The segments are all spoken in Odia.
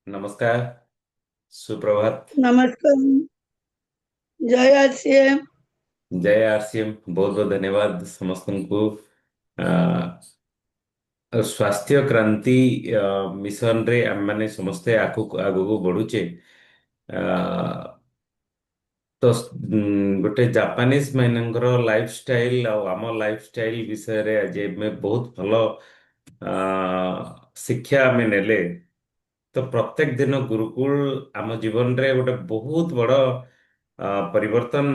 नमस्कार। सुप्रभात। नमस्कार। जय आरसीएम। जय आरसीएम। बहुत बहुत धन्यवाद ସମସ୍ତଙ୍କୁ। ସ୍ୱାସ୍ଥ୍ୟ କ୍ରାନ୍ତି ମିଶନରେ ଆମେମାନେ ସମସ୍ତେ ଆଗକୁ ଆଗକୁ ବଢୁଛେ। ଆ, ତ ଗୋଟେ ଜାପାନିଜ ମାନଙ୍କର ଲାଇଫଷ୍ଟାଇଲ ଆଉ ଆମ ଲାଇଫଷ୍ଟାଇଲ ବିଷୟରେ ଆଜି ଆମେ ବହୁତ ଭଲ ଆ, ଶିକ୍ଷା ଆମେ ନେଲେ। ତ ପ୍ରତ୍ୟେକ ଦିନ ଗୁରୁକୁଳ ଆମ ଜୀବନରେ ଗୋଟେ ବହୁତ ବଡ଼ ପରିବର୍ତ୍ତନ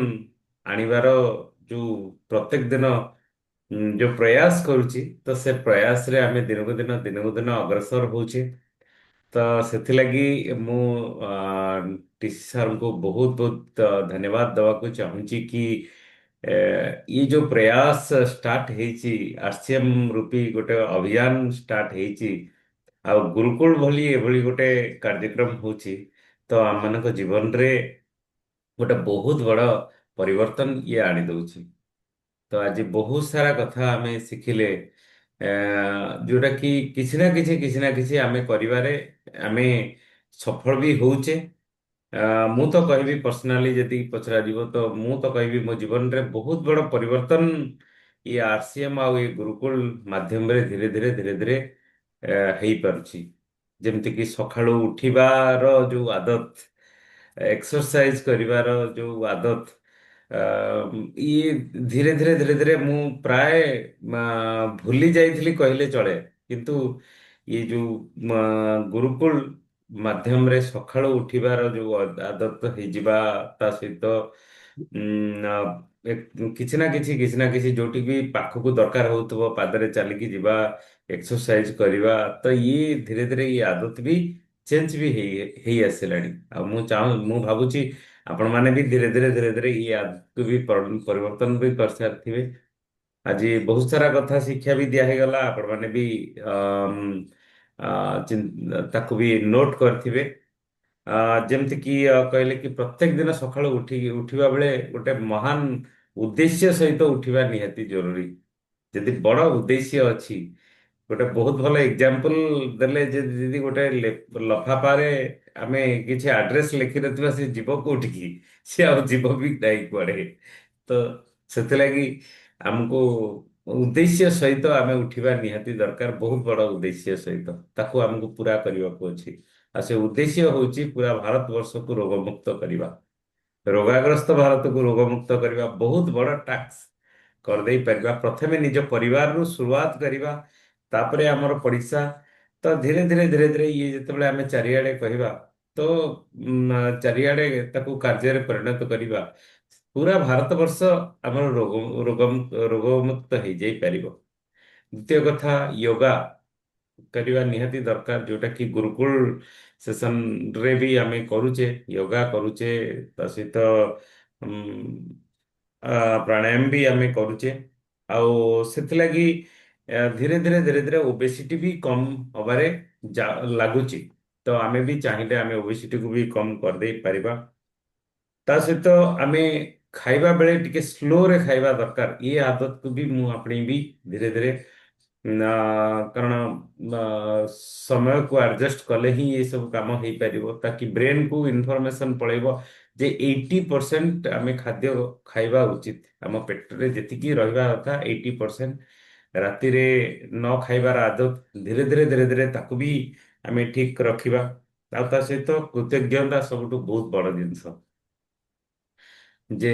ଆଣିବାର ଯୋଉ ପ୍ରତ୍ୟେକ ଦିନ ଯୋଉ ପ୍ରୟାସ କରୁଛି, ତ ସେ ପ୍ରୟାସରେ ଆମେ ଦିନକୁ ଦିନ ଅଗ୍ରସର ହଉଛେ। ତ ସେଥିଲାଗି ମୁଁ ଟିସି ସାର୍ଙ୍କୁ ବହୁତ ବହୁତ ଧନ୍ୟବାଦ ଦେବାକୁ ଚାହୁଁଛି କି ये जो प्रयास स्टार्ट ହେଇଛି, ଆରସିଏମ ରୂପୀ ଗୋଟେ ଅଭିଯାନ ଷ୍ଟାର୍ଟ ହେଇଛି ଆଉ ଗୁରୁକୁଳ ଭଳି ଏଭଳି ଗୋଟେ କାର୍ଯ୍ୟକ୍ରମ ହଉଛି, ତ ଆମମାନଙ୍କ ଜୀବନରେ ଗୋଟେ ବହୁତ ବଡ଼ ପରିବର୍ତ୍ତନ ଇଏ ଆଣି ଦଉଛି। ତ ଆଜି ବହୁତ ସାରା କଥା ଆମେ ଶିଖିଲେ, ଯୋଉଟା କି କିଛି ନା କିଛି ଆମେ କରିବାରେ ଆମେ ସଫଳ ବି ହଉଛେ। ମୁଁ ତ କହିବି ପର୍ସନାଲି ଯଦି ପଚରାଯିବ ତ ମୁଁ ତ କହିବି ମୋ ଜୀବନରେ ବହୁତ ବଡ଼ ପରିବର୍ତ୍ତନ ଇଏ ଆରସିଏମ ଆଉ ଏ ଗୁରୁକୁଳ ମାଧ୍ୟମରେ ଧୀରେ ଧୀରେ ହେଇପାରୁଛି। ଯେମିତିକି ସକାଳୁ ଉଠିବାର ଯୋଉ ଆଦତ, ଏକ୍ସରସାଇଜ କରିବାର ଯୋଉ ଆଦତ, ଇଏ ଧୀରେ ଧୀରେ ମୁଁ ପ୍ରାୟ ଭୁଲି ଯାଇଥିଲି କହିଲେ ଚଳେ। କିନ୍ତୁ ଇଏ ଯୋଉ ଗୁରୁକୁଳ ମାଧ୍ୟମରେ ସକାଳୁ ଉଠିବାର ଯୋଉ ଆଦତ ହେଇଯିବା, ତା ସହିତ କିଛି ନା କିଛି ଯୋଉଠି ବି ପାଖକୁ ଦରକାର ହଉଥିବ ପାଦରେ ଚାଲିକି ଯିବା, ଏକ୍ସରସାଇଜ କରିବା, ତ ଇଏ ଧୀରେ ଧୀରେ ଇଏ ଆଦତ ବି ଚେଞ୍ଜ ବି ହେଇ ଆସିଲାଣି। ଆଉ ମୁଁ ଭାବୁଛି ଆପଣମାନେ ବି ଧୀରେ ଧୀରେ ଇଏ ଆଦତକୁ ବି ପରିବର୍ତ୍ତନ ବି କରିସାରିଥିବେ। ଆଜି ବହୁତ ସାରା କଥା ଶିକ୍ଷା ବି ଦିଆ ହେଇଗଲା, ଆପଣମାନେ ବି ତାକୁ ବି ନୋଟ କରିଥିବେ। ଯେମିତି କି କହିଲେ କି ପ୍ରତ୍ୟେକ ଦିନ ସକାଳୁ ଉଠିବା ବେଳେ ଗୋଟେ ମହାନ ଉଦ୍ଦେଶ୍ୟ ସହିତ ଉଠିବା ନିହାତି ଜରୁରୀ। ଯଦି ବଡ଼ ଉଦ୍ଦେଶ୍ୟ ଅଛି, ଗୋଟେ ବହୁତ ଭଲ ଏକ୍ଜାମ୍ପଲ ଦେଲେ ଯେ ଯଦି ଗୋଟେ ଲଫାପାରେ ଆମେ କିଛି ଆଡ୍ରେସ ଲେଖିନଥିବା ସେ ଯିବ କୋଉଠିକି? ସେ ଆଉ ଯିବ ବି ନାହିଁ କୁଆଡେ। ତ ସେଥିଲାଗି ଆମକୁ ଉଦ୍ଦେଶ୍ୟ ସହିତ ଆମେ ଉଠିବା ନିହାତି ଦରକାର, ବହୁତ ବଡ଼ ଉଦ୍ଦେଶ୍ୟ ସହିତ ତାକୁ ଆମକୁ ପୁରା କରିବାକୁ ଅଛି। ଆଉ ସେ ଉଦ୍ଦେଶ୍ୟ ହଉଛି ପୁରା ଭାରତବର୍ଷକୁ ରୋଗମୁକ୍ତ କରିବା। ରୋଗାଗ୍ରସ୍ତ ଭାରତକୁ ରୋଗମୁକ୍ତ କରିବା ବହୁତ ବଡ଼ ଟାସ୍କ କରିଦେଇ ପାରିବା। ପ୍ରଥମେ ନିଜ ପରିବାରରୁ ଶୁରୁଆତ କରିବା, ତାପରେ ଆମର ପଡିଶା। ତ ଧୀରେ ଧୀରେ ଇଏ ଯେତେବେଳେ ଆମେ ଚାରିଆଡେ କହିବା, ତ ଚାରିଆଡେ ତାକୁ କାର୍ଯ୍ୟରେ ପରିଣତ କରିବା, ପୁରା ଭାରତବର୍ଷ ଆମର ରୋଗମୁକ୍ତ ହେଇଯାଇ ପାରିବ। ଦ୍ୱିତୀୟ କଥା, ୟୋଗା କରିବା ନିହାତି ଦରକାର, ଯୋଉଟା କି ଗୁରୁକୁଳ ସେସନରେ ବି ଆମେ କରୁଛେ, ୟୋଗା କରୁଛେ। ତା ସହିତ ପ୍ରାଣାୟାମ ବି ଆମେ କରୁଛେ। ଆଉ ସେଥିଲାଗି ଧୀରେ ଧୀରେ ଓବେସିଟି ବି କମ ହବାରେ ଲାଗୁଛି। ତ ଆମେ ବି ଚାହିଁଲେ ଆମେ ଓବେସିଟିକୁ ବି କମ କରିଦେଇ ପାରିବା। ତା ସହିତ ଆମେ ଖାଇବା ବେଳେ ଟିକେ ସ୍ଲୋରେ ଖାଇବା ଦରକାର, ଇଏ ଆଦତକୁ ବି ମୁଁ ଆପଣେଇବି ଧୀରେ ଧୀରେ। କାରଣ ସମୟକୁ ଆଡଜଷ୍ଟ କଲେ ହିଁ ଏ ସବୁ କାମ ହେଇପାରିବ, ତାକି ବ୍ରେନକୁ ଇନଫର୍ମେସନ ପଳେଇବ ଯେ 80% ଆମେ ଖାଦ୍ୟ ଖାଇବା ଉଚିତ। ଆମ ପେଟରେ ଯେତିକି ରହିବା କଥା 80%, ରାତିରେ ନ ଖାଇବାର ଆଦତ ଧୀରେ ଧୀରେ ତାକୁ ବି ଆମେ ଠିକ ରଖିବା। ଆଉ ତା ସହିତ କୃତଜ୍ଞତା ସବୁଠୁ ବହୁତ ବଡ଼ ଜିନିଷ। ଯେ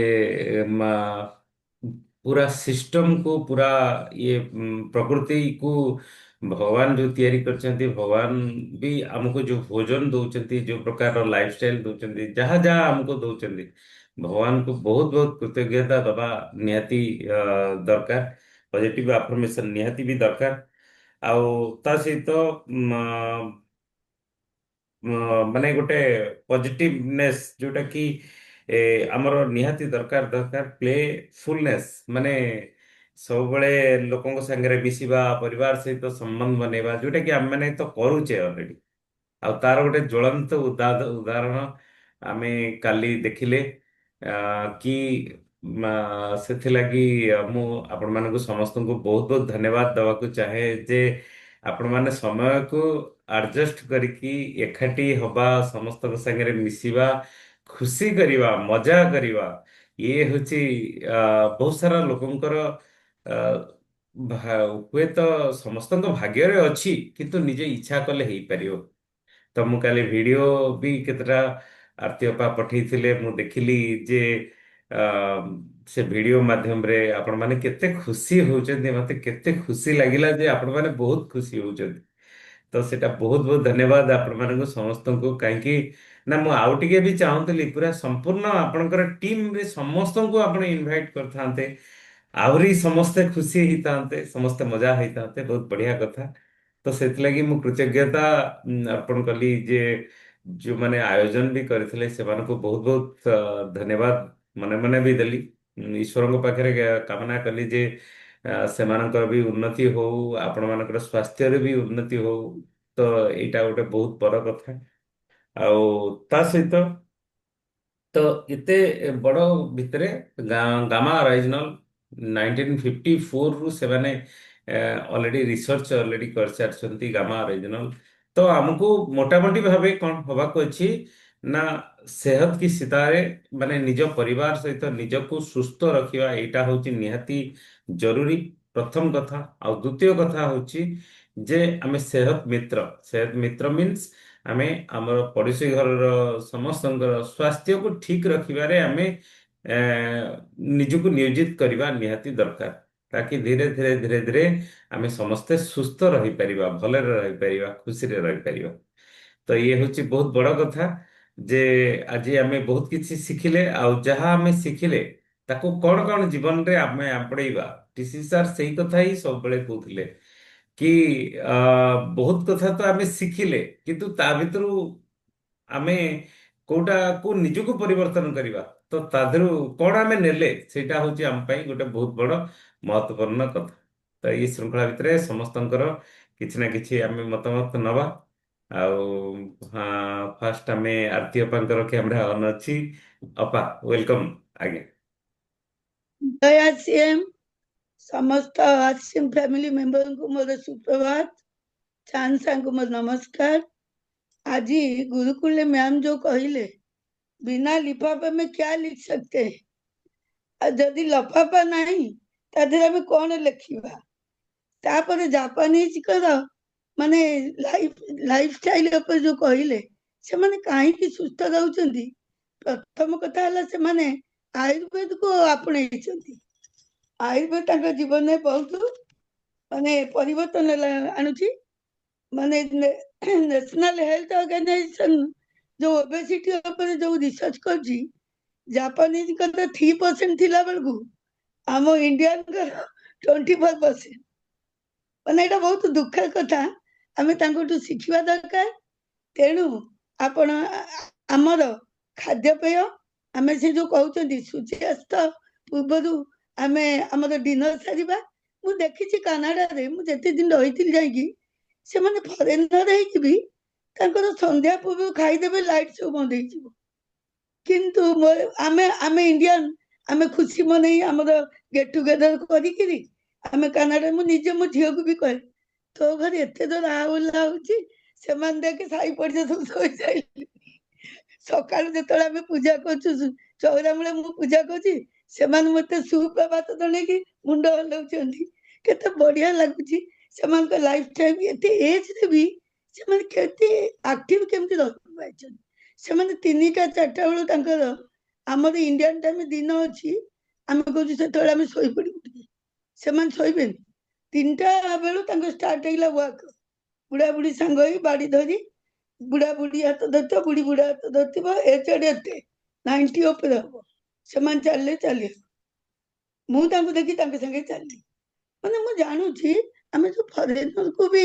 ପୁରା ସିଷ୍ଟମକୁ ପୁରା ପ୍ରକୃତିକୁ ଭଗବାନ ଯୋଉ ତିଆରି କରିଛନ୍ତି, ଭଗବାନ ବି ଆମକୁ ଯୋଉ ଭୋଜନ ଦଉଛନ୍ତି, ଯୋଉ ପ୍ରକାର ଲାଇଫଷ୍ଟାଇଲ ଦଉଛନ୍ତି, ଯାହା ଯାହା ଆମକୁ ଦଉଛନ୍ତି, ଭଗବାନଙ୍କୁ ବହୁତ ବହୁତ କୃତଜ୍ଞତା ଦବା ନିହାତି ଦରକାର। ପଜିଟିଭ ଆଫର୍ମେସନ ନିହାତି ବି ଦରକାର। ଆଉ ତା ସହିତ ମାନେ ଗୋଟେ ପଜିଟିଭନେସ୍ ଯୋଉଟା କି ଆମର ନିହାତି ଦରକାର ପ୍ଲେଫୁଲନେସ୍, ମାନେ ସବୁବେଳେ ଲୋକଙ୍କ ସାଙ୍ଗରେ ମିଶିବା, ପରିବାର ସହିତ ସମ୍ବନ୍ଧ ବନେଇବା, ଯୋଉଟା କି ଆମେମାନେ ତ କରୁଛେ ଅଲରେଡି। ଆଉ ତାର ଗୋଟେ ଜ୍ୱଳନ୍ତ ଉଦାହରଣ ଆମେ କାଲି ଦେଖିଲେ। କି ସେଥିଲାଗି ମୁଁ ଆପଣମାନଙ୍କୁ ସମସ୍ତଙ୍କୁ ବହୁତ ବହୁତ ଧନ୍ୟବାଦ ଦେବାକୁ ଚାହେଁ ଯେ ଆପଣମାନେ ସମୟକୁ ଆଡଜଷ୍ଟ କରିକି ଏକାଠି ହବା, ସମସ୍ତଙ୍କ ସାଙ୍ଗରେ ମିଶିବା, ଖୁସି କରିବା, ମଜା କରିବା, ଇଏ ହଉଛି ବହୁତ ସାରା ଲୋକଙ୍କର ଆ, ହୁଏତ ସମସ୍ତଙ୍କ ଭାଗ୍ୟରେ ଅଛି, କିନ୍ତୁ ନିଜେ ଇଚ୍ଛା କଲେ ହେଇପାରିବ। ତ ମୁଁ କାଲି ଭିଡିଓ ବି କେତେଟା ଆରତି ଅପା ପଠେଇଥିଲେ, ମୁଁ ଦେଖିଲି ଯେ ଆ, ସେ ଭିଡିଓ ମାଧ୍ୟମରେ ଆପଣମାନେ କେତେ ଖୁସି ହଉଛନ୍ତି। ମତେ କେତେ ଖୁସି ଲାଗିଲା ଯେ ଆପଣମାନେ ବହୁତ ଖୁସି ହଉଛନ୍ତି। ତ ସେଇଟା ବହୁତ ବହୁତ ଧନ୍ୟବାଦ ଆପଣମାନଙ୍କୁ ସମସ୍ତଙ୍କୁ। କାହିଁକି ନା ମୁଁ ଆଉ ଟିକେ ବି ଚାହୁଁଥିଲି ପୁରା ସମ୍ପୂର୍ଣ୍ଣ ଆପଣଙ୍କର ଟିମରେ ସମସ୍ତଙ୍କୁ ଆପଣ ଇନଭାଇଟ୍ କରିଥାନ୍ତେ, ଆହୁରି ସମସ୍ତେ ଖୁସି ହେଇଥାନ୍ତେ, ସମସ୍ତେ ମଜା ହେଇଥାନ୍ତେ, ବହୁତ ବଢିଆ କଥା। ତ ସେଥିଲାଗି ମୁଁ କୃତଜ୍ଞତା ଅର୍ପଣ କଲି ଯେ ଯେଉଁମାନେ ଆୟୋଜନ ବି କରିଥିଲେ ସେମାନଙ୍କୁ ବହୁତ ବହୁତ ଧନ୍ୟବାଦ ମନେ ମନେ ବି ଦେଲି। ଈଶ୍ୱରଙ୍କ ପାଖରେ କାମନା କଲି ଯେ ସେମାନଙ୍କର ବି ଉନ୍ନତି ହଉ, ଆପଣମାନଙ୍କର ସ୍ୱାସ୍ଥ୍ୟରେ ବି ଉନ୍ନତି ହଉ। ତ ଏଇଟା ଗୋଟେ ବହୁତ ବଡ଼ କଥା। ଆଉ ତା ସହିତ ତ ଏତେ ବଡ଼ ଭିତରେ ଗାମା ଅରାଇଜିନାଲ 1954ରୁ ସେମାନେ ଅଲରେଡି ରିସର୍ଚ୍ଚ ଅଲରେଡି କରିସାରିଛନ୍ତି ଗାମା ଅରାଇଜିନାଲ। ତ ଆମକୁ ମୋଟାମୋଟି ଭାବେ କ'ଣ ହବାକୁ ଅଛି ନା ସେହତ କି ସିତାରେ, ମାନେ ନିଜ ପରିବାର ସହିତ ନିଜକୁ ସୁସ୍ଥ ରଖିବା, ଏଇଟା ହଉଛି ନିହାତି ଜରୁରୀ ପ୍ରଥମ କଥା। ଆଉ ଦ୍ୱିତୀୟ କଥା ହଉଛି ଯେ ଆମେ ସେହତ ମିତ୍ର ମିନ୍ସ ଆମେ ଆମର ପଡୋଶୀ ଘରର ସମସ୍ତଙ୍କର ସ୍ୱାସ୍ଥ୍ୟକୁ ଠିକ ରଖିବାରେ ଆମେ ଏ, ନିଜକୁ ନିୟୋଜିତ କରିବା ନିହାତି ଦରକାର, ତାକି ଧୀରେ ଧୀରେ ଧୀରେ ଧୀରେ ଆମେ ସମସ୍ତେ ସୁସ୍ଥ ରହିପାରିବା, ଭଲରେ ରହିପାରିବା, ଖୁସିରେ ରହିପାରିବା। ତ ଇଏ ହଉଛି ବହୁତ ବଡ଼ କଥା ଯେ ଆଜି ଆମେ ବହୁତ କିଛି ଶିଖିଲେ। ଆଉ ଯାହା ଆମେ ଶିଖିଲେ ତାକୁ କ'ଣ କ'ଣ ଜୀବନରେ ଆମେ ଆପଣେଇବା। ଟିସି ସାର୍ ସେଇ କଥା ହିଁ ସବୁବେଳେ କହୁଥିଲେ କି ବହୁତ କଥା ତ ଆମେ ଶିଖିଲେ, କିନ୍ତୁ ତା ଭିତରୁ ଆମେ କୋଉଟାକୁ ନିଜକୁ ପରିବର୍ତ୍ତନ କରିବା, ତ ତା ଦେହରୁ କ'ଣ ଆମେ ନେଲେ, ସେଇଟା ହଉଛି ଆମ ପାଇଁ ଗୋଟେ ବହୁତ ବଡ଼ ମହତ୍ୱପୂର୍ଣ୍ଣ କଥା। ତ ଏଇ ଶୃଙ୍ଖଳା ଭିତରେ ସମସ୍ତଙ୍କର କିଛି ନା କିଛି ଆମେ ମତାମତ ନବା। ଆଉ ଫାଷ୍ଟ ଆମେ ଆରତି ଅପାଙ୍କର କ୍ୟାମେରା ଅନ୍ ଅଛି। ଅପା ୱେଲକମ୍। ଆଜ୍ଞା। ଜୟ ଆରସିଏମ୍। ସମସ୍ତ ଆରସିଏମ୍ ଫ୍ୟାମିଲି ମେମ୍ବରଙ୍କୁ ମୋର ସୁପ୍ରଭାତ। ଚାंद ସାଙ୍କୁ ମୋର ନମସ୍କାର। ଆଜି गुरुकुल में मैम जो कहले बिना लिफाफे में क्या लिख सकते हैं, और जदि लफाफा नहीं ता देहरे आमे कौन लिखिबा। तापर जापानीज कर माने लाइफ स्टाइल ऊपर जो कहले से माने काहे सुस्थ रहउछंती। प्रथम कथा हला से माने आयुर्वेद को आपणेइछंती। आयुर्वेद तांका जीवन में बहुत माने परिवर्तन आणुची। माने नेशनल हेल्थ ऑर्गेनाइजेशन जो ओबेसिटी ऊपर जो रिसर्च करची, जापानीज का तो 3% थिला बेलकु आम इंडियन का 24%। ମାନେ ଏଇଟା ବହୁତ ଦୁଃଖର କଥା। ଆମେ ତାଙ୍କଠୁ ଶିଖିବା ଦରକାର। ତେଣୁ ଆପଣ ଆମର ଖାଦ୍ୟପେୟ, ଆମେ ସେ ଯୋଉ କହୁଛନ୍ତି ସୂର୍ଯ୍ୟାସ୍ତ ପୂର୍ବରୁ ଆମେ ଆମର ଡିନର ସାରିବା। ମୁଁ ଦେଖିଛି କାନାଡାରେ, ମୁଁ ଯେତେ ଦିନ ରହିଥିଲି ଯାଇକି, ସେମାନେ ଫରେନର ହେଇକି ବି ତାଙ୍କର ସନ୍ଧ୍ୟା ପୂର୍ବରୁ ଖାଇଦେବେ, ଲାଇଟ୍ ସବୁ ବନ୍ଦ ହେଇଯିବ। କିନ୍ତୁ ଆମେ ଆମେ ଇଣ୍ଡିଆନ, ଆମେ ଖୁସି ମନେଇ ଆମର ଗେଟ ଟୁଗେଦର କରିକିରି ଆମେ କାନାଡା, ମୁଁ ନିଜେ ମୋ ଝିଅକୁ ବି କହେ ତୋ ଘରେ ଏତେ ଜୋର ହାଉଲା ହଉଛି, ସେମାନେ ଦେଖି ସାଇ ପଡିଶା ସବୁ ଶୋଇସାଇଲେଣି। ସକାଳୁ ଯେତେବେଳେ ଆମେ ପୂଜା କରୁଛୁ ଚଉରା ମୂଳେ ମୁଁ ପୂଜା କରୁଛି, ସେମାନେ ମତେ ସୁପ୍ରଭାତ ଜଣେଇକି ମୁଣ୍ଡ ହଲଉଛନ୍ତି। କେତେ ବଢିଆ ଲାଗୁଛି। ସେମାନଙ୍କ ଲାଇଫ ଟାଇମ ଏତେ ଏଜରେ ବି ସେମାନେ କେତେ ଆକ୍ଟିଭ କେମିତି ରହିପାରୁଛନ୍ତି। ସେମାନେ 3ଟା 4ଟା ବେଳୁ ତାଙ୍କର, ଆମର ଇଣ୍ଡିଆନ ଟାଇମ ଦିନ ଅଛି, ଆମେ କହୁଛୁ ସେତେବେଳେ ଆମେ ଶୋଇପଡିବୁ ଟିକେ, ସେମାନେ ଶୋଇବେନି। 3ଟା ବେଳୁ ତାଙ୍କର ଷ୍ଟାର୍ଟ ହେଇଗଲା ୱାର୍କ। ବୁଢା ବୁଢୀ ସାଙ୍ଗ ହେଇ ବାଡି ଧରି, ବୁଢା ବୁଢୀ ହାତ ଧରିଥିବ, ବୁଢୀ ବୁଢା ହାତ ଧରିଥିବ, ଏତେ 90 ଉପରେ ହବ, ସେମାନେ ଚାଲିଲେ ଚାଲିଲେ, ମୁଁ ତାଙ୍କୁ ଦେଖି ତାଙ୍କ ସାଙ୍ଗେ ଚାଲିଲି। ମାନେ ମୁଁ ଜାଣୁଛି ଆମେ ଯୋଉ ଫରେନରକୁ ବି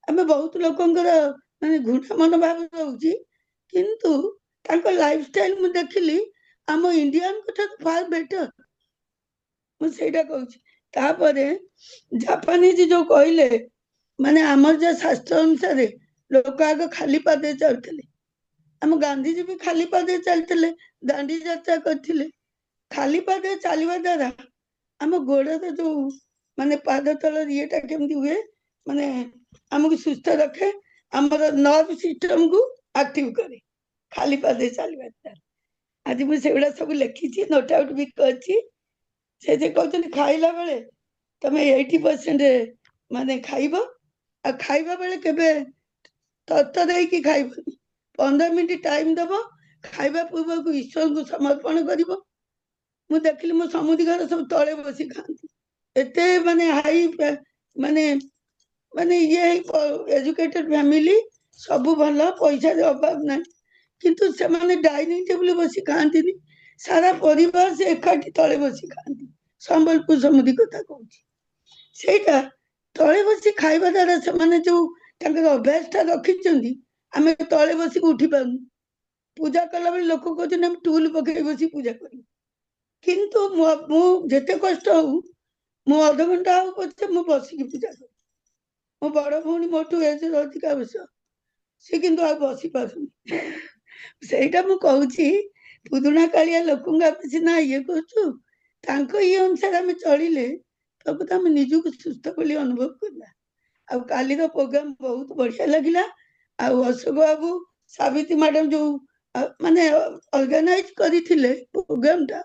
ଆମେ ବହୁତ ଲୋକଙ୍କର ମାନେ ଘୃଣା ମନୋଭାବ ରହୁଛି, କିନ୍ତୁ ତାଙ୍କ ଲାଇଫଷ୍ଟାଇଲ ମୁଁ ଦେଖିଲି ଆମ ଇଣ୍ଡିଆନଙ୍କ ଠାରୁ ଫାର ବେଟର। ମୁଁ ସେଇଟା କହୁଛି। ତାପରେ ଜାପାନିଜ ଯୋଉ କହିଲେ, ମାନେ ଆମର ଯୋଉ ଶାସ୍ତ୍ର ଅନୁସାରେ ଲୋକ ଆଗ ଖାଲି ପାଦରେ ଚାଲୁଥିଲେ। ଆମ ଗାନ୍ଧିଜୀ ବି ଖାଲି ପାଦରେ ଚାଲିଥିଲେ, ଦାଣ୍ଡି ଯାତ୍ରା କରିଥିଲେ। ଖାଲି ପାଦରେ ଚାଲିବା ଦ୍ଵାରା ଆମ ଗୋଡର ଯୋଉ ମାନେ ପାଦ ତଳର ଇଏଟା କେମିତି ହୁଏ, ମାନେ ଆମକୁ ସୁସ୍ଥ ରଖେ। ଆମର ନର୍ଭ ସିଷ୍ଟମ को ଆକ୍ଟିଭ କରେ ଖାଲି ପାଦେ ଚାଲିବା ଦ୍ୱାରା। ଆଜି ମୁଁ ସେଗୁଡା ସବୁ ଲେଖିଛି, ନୋଟ ଆଉଟ୍ ବି କରିଛି। ସେ ଯେ କହୁଛନ୍ତି ଖାଇଲା ବେଳେ ତମେ 80% ମାନେ ଖାଇବ, ଆଉ ଖାଇବା ବେଳେ କେବେ ତରତର ହେଇକି ଖାଇବନି। 15 ମିନିଟ୍ ଟାଇମ ଦବ, ଖାଇବା ପୂର୍ବକୁ ଈଶ୍ୱରଙ୍କୁ ସମର୍ପଣ କରିବ। ମୁଁ ଦେଖିଲି ମୋ ସମୁଦି ଘର ସବୁ ତଳେ ବସି ଖାଆନ୍ତି, ଏତେ ମାନେ ହାଇ ମାନେ ମାନେ ଇଏ ଏଜୁକେଟେଡ ଫ୍ୟାମିଲି, ସବୁ ଭଲ, ପଇସାର ଅଭାବ ନାହିଁ, କିନ୍ତୁ ସେମାନେ ଡାଇନିଂ ଟେବୁଲ ବସି ଖାଆନ୍ତିନି, ସାରା ପରିବାର ସେ ଏକାଠି ତଳେ ବସି ଖାଆନ୍ତି। ସମ୍ବଲପୁର ସମୁଦି କଥା କହୁଛି। ସେଇଟା ତଳେ ବସି ଖାଇବା ଦ୍ୱାରା ସେମାନେ ଯୋଉ ତାଙ୍କର ଅଭ୍ୟାସଟା ରଖିଛନ୍ତି, ଆମେ ତଳେ ବସିକି ଉଠି ପାରୁନୁ। ପୂଜା କଲାବେଳେ ଲୋକ କହୁଛନ୍ତି ଆମେ ଟୁଲ ପକେଇ ବସି ପୂଜା କରିବୁ, କିନ୍ତୁ ମୁଁ ଯେତେ କଷ୍ଟ ହଉ ମୁଁ ଅଧଘଣ୍ଟା ହଉ ପଛେ ମୁଁ ବସିକି ପୂଜା କରେ। ମୋ ବଡ ଭଉଣୀ ମୋଠୁ ଏଜରେ ଅଧିକା ବର୍ଷ, ସେ କିନ୍ତୁ ଆଉ ବସି ପାରୁନି। ସେଇଟା ମୁଁ କହୁଛି, ପୁରୁଣା କାଳିଆ ଲୋକଙ୍କୁ ଆମେ ସିନା ଇଏ କରୁଛୁ, ତାଙ୍କ ଇଏ ଅନୁସାରେ ଆମେ ଚଳିଲେ ପ୍ରକୃତ ଆମେ ନିଜକୁ ସୁସ୍ଥ ବୋଲି ଅନୁଭବ କରିବା। ଆଉ କାଲିର ପ୍ରୋଗ୍ରାମ ବହୁତ ବଢିଆ ଲାଗିଲା। ଆଉ ଅଶୋକ ବାବୁ, ସାବିତ୍ରୀ ମ୍ୟାଡାମ ଯୋଉ ମାନେ ଅର୍ଗାନାଇଜ କରିଥିଲେ ପ୍ରୋଗ୍ରାମଟା,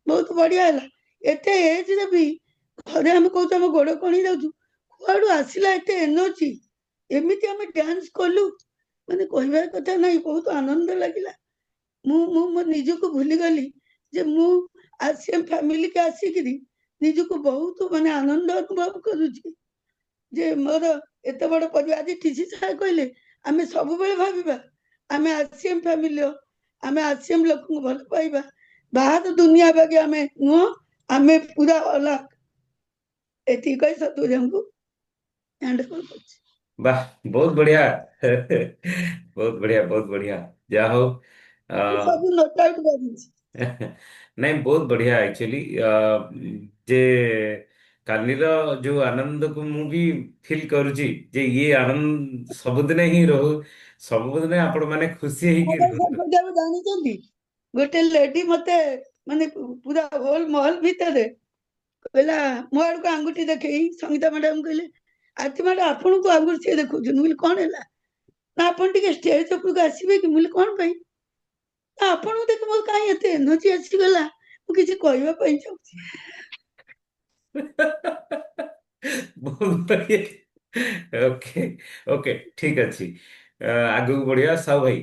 ବହୁତ ବଢିଆ ହେଲା। ଏତେ ଏଜରେ ବି ଘରେ ଆମେ କହୁଛୁ ଆମ ଗୋଡ କଣ ହେଇଯାଉଛୁ, କୁଆଡୁ ଆସିଲା ଏତେ ଏନର୍ଜି, ଏମିତି ଆମେ ଡ୍ୟାନ୍ସ କଲୁ ମାନେ କହିବାର କଥା ନାହିଁ, ବହୁତ ଆନନ୍ଦ ଲାଗିଲା। ମୁଁ ମୋ ନିଜକୁ ଭୁଲିଗଲି ଯେ ମୁଁ ଆସିଏମ୍ ଫ୍ୟାମିଲିକି ଆସିକିରି ନିଜକୁ ବହୁତ ମାନେ ଆନନ୍ଦ ଅନୁଭବ କରୁଛି ଯେ ମୋର ଏତେ ବଡ ପରିବାର। ଆଜି ଟିସି ସାର୍ କହିଲେ ଆମେ ସବୁବେଳେ ଭାବିବା ଆମେ ଆସିଏମ୍ ଫ୍ୟାମିଲିର, ଆମେ ଆସିଏମ୍ ଲୋକଙ୍କୁ ଭଲ ପାଇବା, ବାହାର ଦୁନିଆ ବାଗେ ଆମେ ନୁହଁ, ଆମେ ପୁରା ଅଲଗା। ଏତିକି କହି ସତୁଜାଙ୍କୁ ହ୍ୟାଣ୍ଡ ଓଭର କରୁଛି। ବାह, ବହୁତ ବଢିଆ। ବହୁତ ବଢିଆ, ବହୁତ ବଢିଆ। ଯାହା ହଉ। ସବୁ ନୋଟ ଆଉଟ୍ କରିଛି। ନାଇଁ, ବହୁତ ବଢିଆ ଆକ୍ଚୁଆଲି। ଯେ କାଲିର ଯୋଉ ଆନନ୍ଦକୁ ମୁଁ ବି ଫିଲ୍ କରୁଛି, ଯେ ଇଏ ଆନନ୍ଦ ସବୁଦିନେ ହିଁ ରହୁ, ସବୁଦିନେ ଆପଣ ମାନେ ଖୁସି ହେଇକି ରୁହନ୍ତୁ। ଜାଣିଛନ୍ତି ଗୋଟେ ଲେଡି ମତେ ମାନେ ପୁରା ହୋଲ ମହଲ ଭିତରେ କହିଲା, ମୋ ଆଡକୁ ଆଙ୍ଗୁଠି ଦେଖେଇ ସଙ୍ଗୀତା ମ୍ୟାଡାମ କହିଲେ ଆରତି ମ୍ୟାଡାମ ଆପଣଙ୍କୁ ଆଙ୍ଗୁଠି ସିଏ ଦେଖଉଛନ୍ତି। ମୁଁ କହିଲି କଣ ହେଲା ନା ଆପଣ ଟିକେ ଷ୍ଟେଜ ଉପରକୁ ଆସିବେ କି? ମୁଁ କହିଲି କଣ ପାଇଁ ନା ଆପଣଙ୍କୁ ଦେଖି ମୋର କାହିଁ ଏତେ ଏନର୍ଜି ଆସିଗଲା, ମୁଁ କିଛି କହିବା ପାଇଁ ଚାହୁଁଛି। ବହୁତ ବଢିଆ। ଓକେ, ଓକେ, ଠିକ ଅଛି। ଆଗକୁ ବଢିବା ସାହୁ ଭାଇ।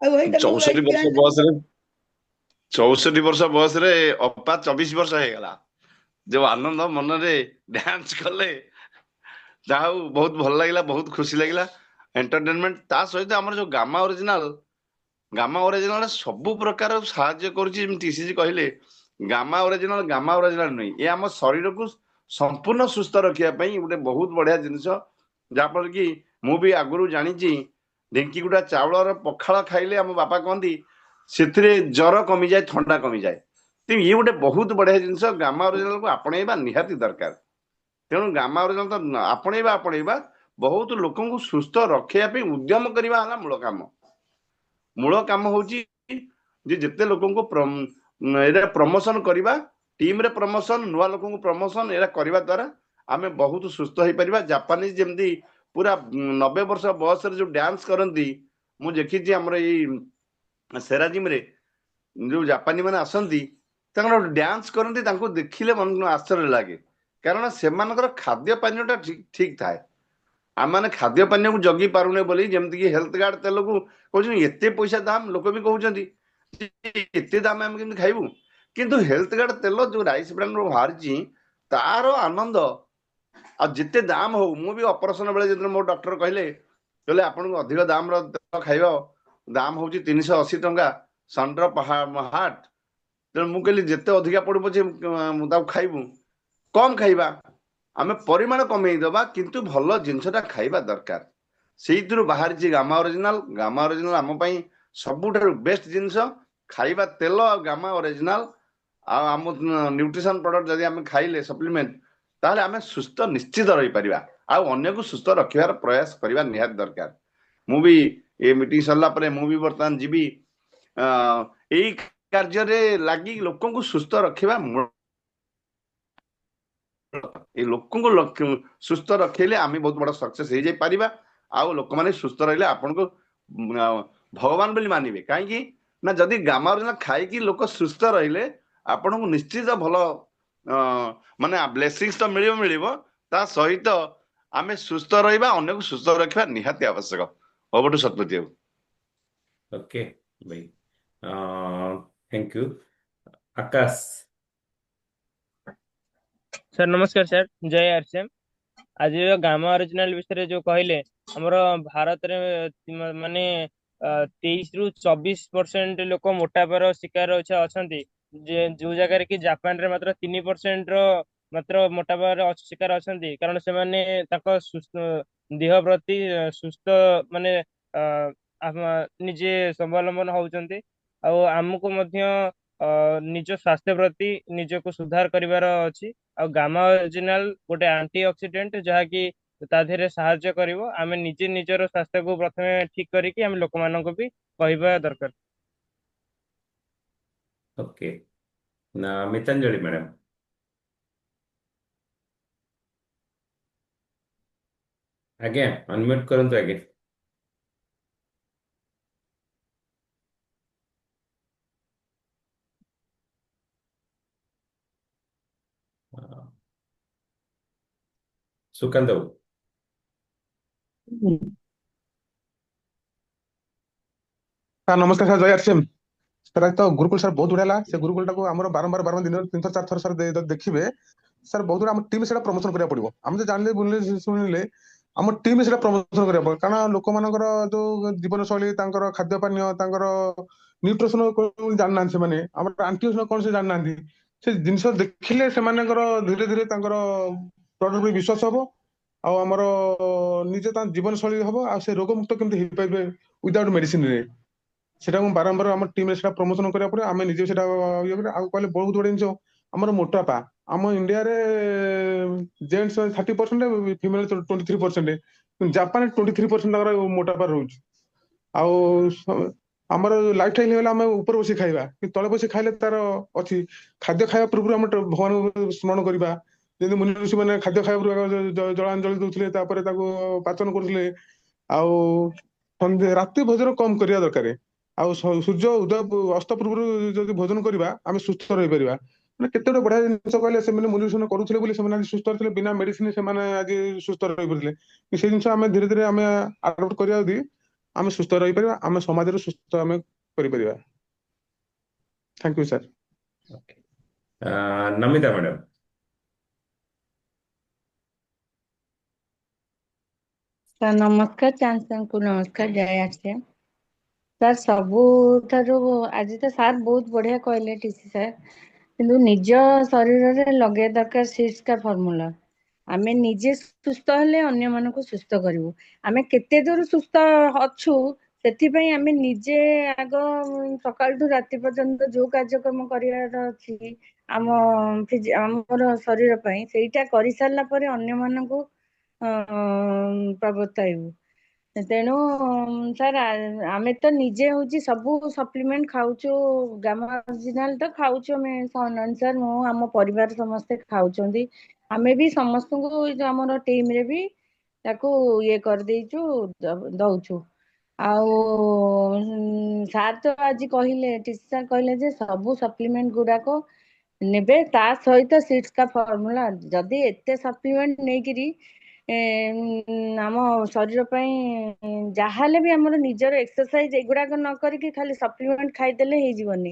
ଆଉ ଭାଇ ତାଙ୍କ 64 ବର୍ଷ ବୟସରେ 64 ବର୍ଷ ବୟସରେ ଅପା 24 ବର୍ଷ ହେଇଗଲା। ଯୋଉ ଆନନ୍ଦ ମନରେ ଡ୍ୟାନ୍ସ କଲେ, ଯାହା ହଉ ବହୁତ ଭଲ ଲାଗିଲା, ବହୁତ ଖୁସି ଲାଗିଲା। ଏଣ୍ଟରଟେନମେଣ୍ଟ ତା ସହିତ ଆମର ଯୋଉ ଗାମା ଅରିଜିନାଲ ସବୁ ପ୍ରକାର ସାହାଯ୍ୟ କରୁଛି। ଯେମିତି ଟିସିଜି କହିଲେ, ଗାମା ଅରିଜିନାଲ ନୁହେଁ, ଏ ଆମ ଶରୀରକୁ ସମ୍ପୂର୍ଣ୍ଣ ସୁସ୍ଥ ରଖିବା ପାଇଁ ଗୋଟେ ବହୁତ ବଢିଆ ଜିନିଷ। ଯାହାଫଳରେ କି ମୁଁ ବି ଆଗରୁ ଜାଣିଛି, ଢିଙ୍କିଗୁଡା ଚାଉଳର ପଖାଳ ଖାଇଲେ ଆମ ବାପା କହନ୍ତି ସେଥିରେ ଜ୍ୱର କମିଯାଏ, ଥଣ୍ଡା କମିଯାଏ। ତେଣୁ ଇଏ ଗୋଟେ ବହୁତ ବଢିଆ ଜିନିଷ, ଗାମା ଅରିଜିନାଲକୁ ଆପଣେଇବା ନିହାତି ଦରକାର। ତେଣୁ ଗାମା ଅରିଜିନାଲ ତ ଆପଣେଇବା ବହୁତ ଲୋକଙ୍କୁ ସୁସ୍ଥ ରଖିବା ପାଇଁ ଉଦ୍ୟମ କରିବା ହେଲା ମୂଳ କାମ। ମୂଳ କାମ ହଉଛି ଯେ ଯେତେ ଲୋକଙ୍କୁ ଏଇଟା ପ୍ରମୋଶନ କରିବା, ଟିମରେ ପ୍ରମୋଶନ, ନୂଆ ଲୋକଙ୍କୁ ପ୍ରମୋଶନ, ଏଇଟା କରିବା ଦ୍ୱାରା ଆମେ ବହୁତ ସୁସ୍ଥ ହେଇପାରିବା। ଜାପାନିଜ ଯେମିତି ପୁରା 90 ବର୍ଷ ବୟସରେ ଯୋଉ ଡ୍ୟାନ୍ସ କରନ୍ତି, ମୁଁ ଦେଖିଛି ଆମର ଏଇ ସେରାଜିମରେ ଯୋଉ ଜାପାନୀ ମାନେ ଆସନ୍ତି, ତାଙ୍କର ଡ୍ୟାନ୍ସ କରନ୍ତି, ତାଙ୍କୁ ଦେଖିଲେ ମନ ଆଶ୍ଚର୍ଯ୍ୟ ଲାଗେ। କାରଣ ସେମାନଙ୍କର ଖାଦ୍ୟ ପାନୀୟଟା ଠିକ ଥାଏ। ଆମମାନେ ଖାଦ୍ୟ ପାନୀୟକୁ ଜଗି ପାରୁନେ ବୋଲି, ଯେମିତିକି ହେଲ୍ଥ କାର୍ଡ ତେଲକୁ କହୁଛନ୍ତି ଏତେ ପଇସା ଦାମ, ଲୋକ ବି କହୁଛନ୍ତି ଏତେ ଦାମ ଆମେ କେମିତି ଖାଇବୁ। କିନ୍ତୁ ହେଲ୍ଥ କାର୍ଡ ତେଲ ଯୋଉ ରାଇସ୍ ବ୍ରାଣ୍ଡରୁ ବାହାରିଛି, ତାର ଆନନ୍ଦ ଆଉ ଯେତେ ଦାମ ହଉ। ମୁଁ ବି ଅପରେସନ ବେଳେ ଯେତେବେଳେ ମୋ ଡକ୍ଟର କହିଲେ ଆପଣଙ୍କୁ ଅଧିକ ଦାମର ତେଲ ଖାଇବ, ଦାମ ହଉଛି 380 ଟଙ୍କା, ସନଡ୍ରପ ହାର୍ଟ। ତେଣୁ ମୁଁ କହିଲି ଯେତେ ଅଧିକା ପଡୁ ପଛେ ତାକୁ ଖାଇବୁ, କମ ଖାଇବା, ଆମେ ପରିମାଣ କମେଇଦବା, କିନ୍ତୁ ଭଲ ଜିନିଷଟା ଖାଇବା ଦରକାର। ସେଇଥିରୁ ବାହାରିଛି ଗାମା ଅରିଜିନାଲ ଆମ ପାଇଁ ସବୁଠାରୁ ବେଷ୍ଟ ଜିନିଷ। ଖାଇବା ତେଲ ଆଉ ଗାମା ଅରିଜିନାଲ ଆଉ ଆମ ନ୍ୟୁଟ୍ରିସନ ପ୍ରଡକ୍ଟ ଯଦି ଆମେ ଖାଇଲେ ସପ୍ଲିମେଣ୍ଟ, ତାହେଲେ ଆମେ ସୁସ୍ଥ ନିଶ୍ଚିତ ରହିପାରିବା, ଆଉ ଅନ୍ୟକୁ ସୁସ୍ଥ ରଖିବାର ପ୍ରୟାସ କରିବା ନିହାତି ଦରକାର। ମୁଁ ବି ଏ ମିଟିଂ ସରିଲା ପରେ ମୁଁ ବି ବର୍ତ୍ତମାନ ଯିବି ଏଇ କାର୍ଯ୍ୟରେ ଲାଗି ଲୋକଙ୍କୁ ସୁସ୍ଥ ରଖିବା ଏଇ ଲୋକଙ୍କୁ ସୁସ୍ଥ ରଖେଇଲେ ଆମେ ବହୁତ ବଡ ସକ୍ସେସ୍ ହେଇଯାଇ ପାରିବା। ଆଉ ଲୋକମାନେ ସୁସ୍ଥ ରହିଲେ ଆପଣଙ୍କୁ ଭଗବାନ ବୋଲି ମାନିବେ। କାହିଁକି ନା ଯଦି ଗାମାରିନା ଖାଇକି ଲୋକ ସୁସ୍ଥ ରହିଲେ ଆପଣଙ୍କୁ ନିଶ୍ଚିତ ଭଲ ମାନେ ବ୍ଲେସିଂସ୍ ତ ମିଳିବ ମିଳିବ, ତା ସହିତ ଆମେ ସୁସ୍ଥ ରହିବା, ଅନ୍ୟକୁ ସୁସ୍ଥ ରଖିବା ନିହାତି ଆବଶ୍ୟକ। ଓଭର ଟୁ ଶତପତି ବାବୁ। ଓକେ ଭାଇ, ଥ୍ୟାଙ୍କ ୟୁ। ଆକାଶ। ସାର୍ ନମସ୍କାର ସାର୍, ଜୟ ଆରସିଏମ୍। ଆଜିର ଗାମା ଅରିଜିନାଲ ବିଷୟରେ ଯୋଉ କହିଲେ, ଆମର ଭାରତରେ ମାନେ 23 ରୁ 24% ଲୋକ ମୋଟାପାର ଶିକାର ଅଛନ୍ତି, ଯୋଉ ଜାଗାରେ କି ଜାପାନରେ ମାତ୍ର 3% ର ମାତ୍ର ମୋଟାପାର ଶିକାର ଅଛନ୍ତି। କାରଣ ସେମାନେ ତାଙ୍କ ଦେହ ପ୍ରତି ସୁସ୍ଥ ମାନେ ନିଜେ ସ୍ୱାବଲମ୍ବନ ହଉଛନ୍ତି। ଆଉ ଆମକୁ ମଧ୍ୟ ନିଜ ସ୍ୱାସ୍ଥ୍ୟ ପ୍ରତି ନିଜକୁ ସୁଧାର କରିବାର ଅଛି। ଆଉ ଗାମା ଅରିଜିନାଲ ଗୋଟେ ଆଣ୍ଟି ଅକ୍ସିଡେଣ୍ଟ, ଯାହାକି ତା ଦେହରେ ସାହାଯ୍ୟ କରିବ। ଆମେ ନିଜେ ନିଜର ସ୍ୱାସ୍ଥ୍ୟକୁ ପ୍ରଥମେ ଠିକ କରିକି ଆମେ ଲୋକମାନଙ୍କୁ ବି କହିବା ଦରକାର। ଓକେ, ନା ମିତାଞ୍ଜଳି ମ୍ୟାଡ଼ାମ। ଆଜ୍ଞା, ଅନମ୍ୟୁଟ କରନ୍ତୁ ଆଜ୍ଞା। ସୁକାନ୍ତ ବାବୁ। ସାର୍ ନମସ୍କାର ସାର୍, ଜୟ ଆରସିଏମ୍। ସାର୍ ଆଜି ତ ଗୁରୁକୁଲ ସାର୍ ବହୁତ ବଢିଆ ହେଲା। ସେ ଗୁରୁକୁଲଟାକୁ ଆମର ବାରମ୍ବାର ଦିନ 3 ଥର 4 ଥର ସାର୍ ଦେଖିବେ। ସାର୍ ବହୁତ ଗୁଡା ଆମ ଟିମ୍ ସେଇଟା ପ୍ରମୋସନ କରିବାକୁ ପଡିବ। ଆମେ ତ ଜାଣିଲେ ବୁଲିଲେ ଶୁଣିଲେ ଆମ ଟିମ୍ ସେଇଟା ପ୍ରମୋସନ କରିବାକୁ ପଡିବ। କାରଣ ଲୋକମାନଙ୍କର ଯୋଉ ଜୀବନଶୈଳୀ, ତାଙ୍କର ଖାଦ୍ୟ ପାନୀୟ, ତାଙ୍କର ନ୍ୟୁଟ୍ରିସନ ଜାଣିନାହାନ୍ତି ସେମାନେ, ଆମର ଆଣ୍ଟିଓକ୍ସିଡେଣ୍ଟ କଣ ସେ ଜାଣିନାହାନ୍ତି। ସେ ଜିନିଷ ଦେଖିଲେ ସେମାନଙ୍କର ଧୀରେ ଧୀରେ ତାଙ୍କର ପ୍ରଡକ୍ଟ ବିଶ୍ୱାସ ହବ, ଆଉ ଆମର ନିଜେ ତାଙ୍କ ଜୀବନଶୈଳୀ ହବ, ଆଉ ସେ ରୋଗମୁକ୍ତ କେମିତି ହେଇପାରିବେ ୱିଦାଉଟ୍ ମେଡିସିନରେ। ସେଟା ମୁଁ ବାରମ୍ବାର ଆମ ଟିମରେ ସେଟା ପ୍ରମୋସନ କରିବାକୁ ପଡିବ। ଆମେ ନିଜେ ସେଟା ଇଏ କରିବା। ଆଉ କହିଲେ ବହୁତ ଗୁଡେ ଜିନିଷ, ଆମର ମୋଟାପା ଆମ ଇଣ୍ଡିଆରେ ଜେଣ୍ଟସ 30%, ଫିମେଲ 23%, ଜାପାନରେ 23% ତାଙ୍କର ମୋଟାପା ରହୁଛି। ଆଉ ଆମର ଲାଇଫ ଷ୍ଟାଇଲ ହେଇଗଲା ଆମେ ଉପରେ ବସି ଖାଇବା, କିନ୍ତୁ ତଳେ ବସି ଖାଇଲେ ତାର ଅଛି। ଖାଦ୍ୟ ଖାଇବା ପୂର୍ବରୁ ଆମେ ଭଗବାନଙ୍କୁ ସ୍ମରଣ କରିବା। ଯେମିତି ମୁନି ଋଷି ମାନେ ଖାଦ୍ୟ ଖାଇବା ପୂର୍ବରୁ ଜଳାଞ୍ଜଳି ଦଉଥିଲେ, ତାପରେ ତାକୁ ପାଚନ କରୁଥିଲେ। ଆଉ ରାତି ଭୋଜନ କମ କରିବା ଦରକାର। ଆଉ ସୂର୍ଯ୍ୟ ଉଦୟ ଅସ୍ତ ପୂର୍ବରୁ ଯଦି ଭୋଜନ କରିବା, ଆମେ ସୁସ୍ଥ ରହିପାରିବା। ମାନେ କେତେ ଗୋଟେ ବଢିଆ ଜିନିଷ କହିଲେ। ସେମାନେ ମୁନି ଋଷି କରୁଥିଲେ ବୋଲି ସେମାନେ ଆଜି ସୁସ୍ଥ ଥିଲେ, ବିନା ମେଡିସିନ ସେମାନେ ଆଜି ସୁସ୍ଥ ରହିପାରିଲେ। ସେଇ ଜିନିଷ ଆମେ ଧୀରେ ଧୀରେ ଆମେ ଆଡପ୍ଟ କରିବା, ଯଦି ଆମେ ସୁସ୍ଥ ରହିପାରିବା, ଆମେ ସମାଜରେ ସୁସ୍ଥ ଆମେ କରିପାରିବା। Thank you sir. Okay, Namita madam. Sir ନମସ୍କାର, ଚାନ୍ସଙ୍କୁ ନମସ୍କାର, ଜୟ ଆରସିଏମ୍। ସାର୍ ସବୁଠାରୁ ଆଜି ତ ସାର୍ ବହୁତ ବଢିଆ କହିଲେ ଟିସି ସାର୍, କିନ୍ତୁ ନିଜ ଶରୀରରେ ଲଗେଇବା ଦରକାର ସିଡ୍ସ କା ଫର୍ମୁଲା। ଆମେ ନିଜେ ସୁସ୍ଥ ହେଲେ ଅନ୍ୟମାନଙ୍କୁ ସୁସ୍ଥ କରିବୁ। ଆମେ କେତେ ଦୂର ସୁସ୍ଥ ଅଛୁ, ସେଥିପାଇଁ ଆମେ ନିଜେ ଆଗ ସକାଳଠୁ ରାତି ପର୍ଯ୍ୟନ୍ତ ଯୋଉ କାର୍ଯ୍ୟକ୍ରମ କରିବାର ଅଛି ଆମ ଆମର ଶରୀର ପାଇଁ, ସେଇଟା କରିସାରିଲା ପରେ ଅନ୍ୟମାନଙ୍କୁ ପ୍ରବର୍ତ୍ତାଇବୁ। ତେଣୁ ସାର୍ ଆମେ ତ ନିଜେ ହଉଛି ସବୁ ସପ୍ଲିମେଣ୍ଟ ଖାଉଛୁ। ଗାମା ଅରିଜିନାଲ ତ ଖାଉଛୁ ଆମେ ସାର୍, ମୁଁ ଆମ ପରିବାର ସମସ୍ତେ ଖାଉଛନ୍ତି। ଆମେ ବି ସମସ୍ତଙ୍କୁ ଆମର ଟିମରେ ବି ତାକୁ ଇଏ କରିଦେଇଛୁ, ଦଉଛୁ। ଆଉ ସାର୍ ତ ଆଜି କହିଲେ, ଟିସି ସାର୍ କହିଲେ ଯେ ସବୁ ସପ୍ଲିମେଣ୍ଟ ଗୁଡାକ ନେବେ, ତା ସହିତ ସିଡ୍ସ କା ଫର୍ମୁଲା। ଯଦି ଏତେ ସପ୍ଲିମେଣ୍ଟ ନେଇକିରି ଆମ ଶରୀର ପାଇଁ ଯାହାହେଲେ ବି ଆମର ନିଜର ଏକ୍ସରସାଇଜ ଏଗୁଡାକ ନ କରିକି ଖାଲି ସପ୍ଲିମେଣ୍ଟ ଖାଇଦେଲେ ହେଇଯିବନି।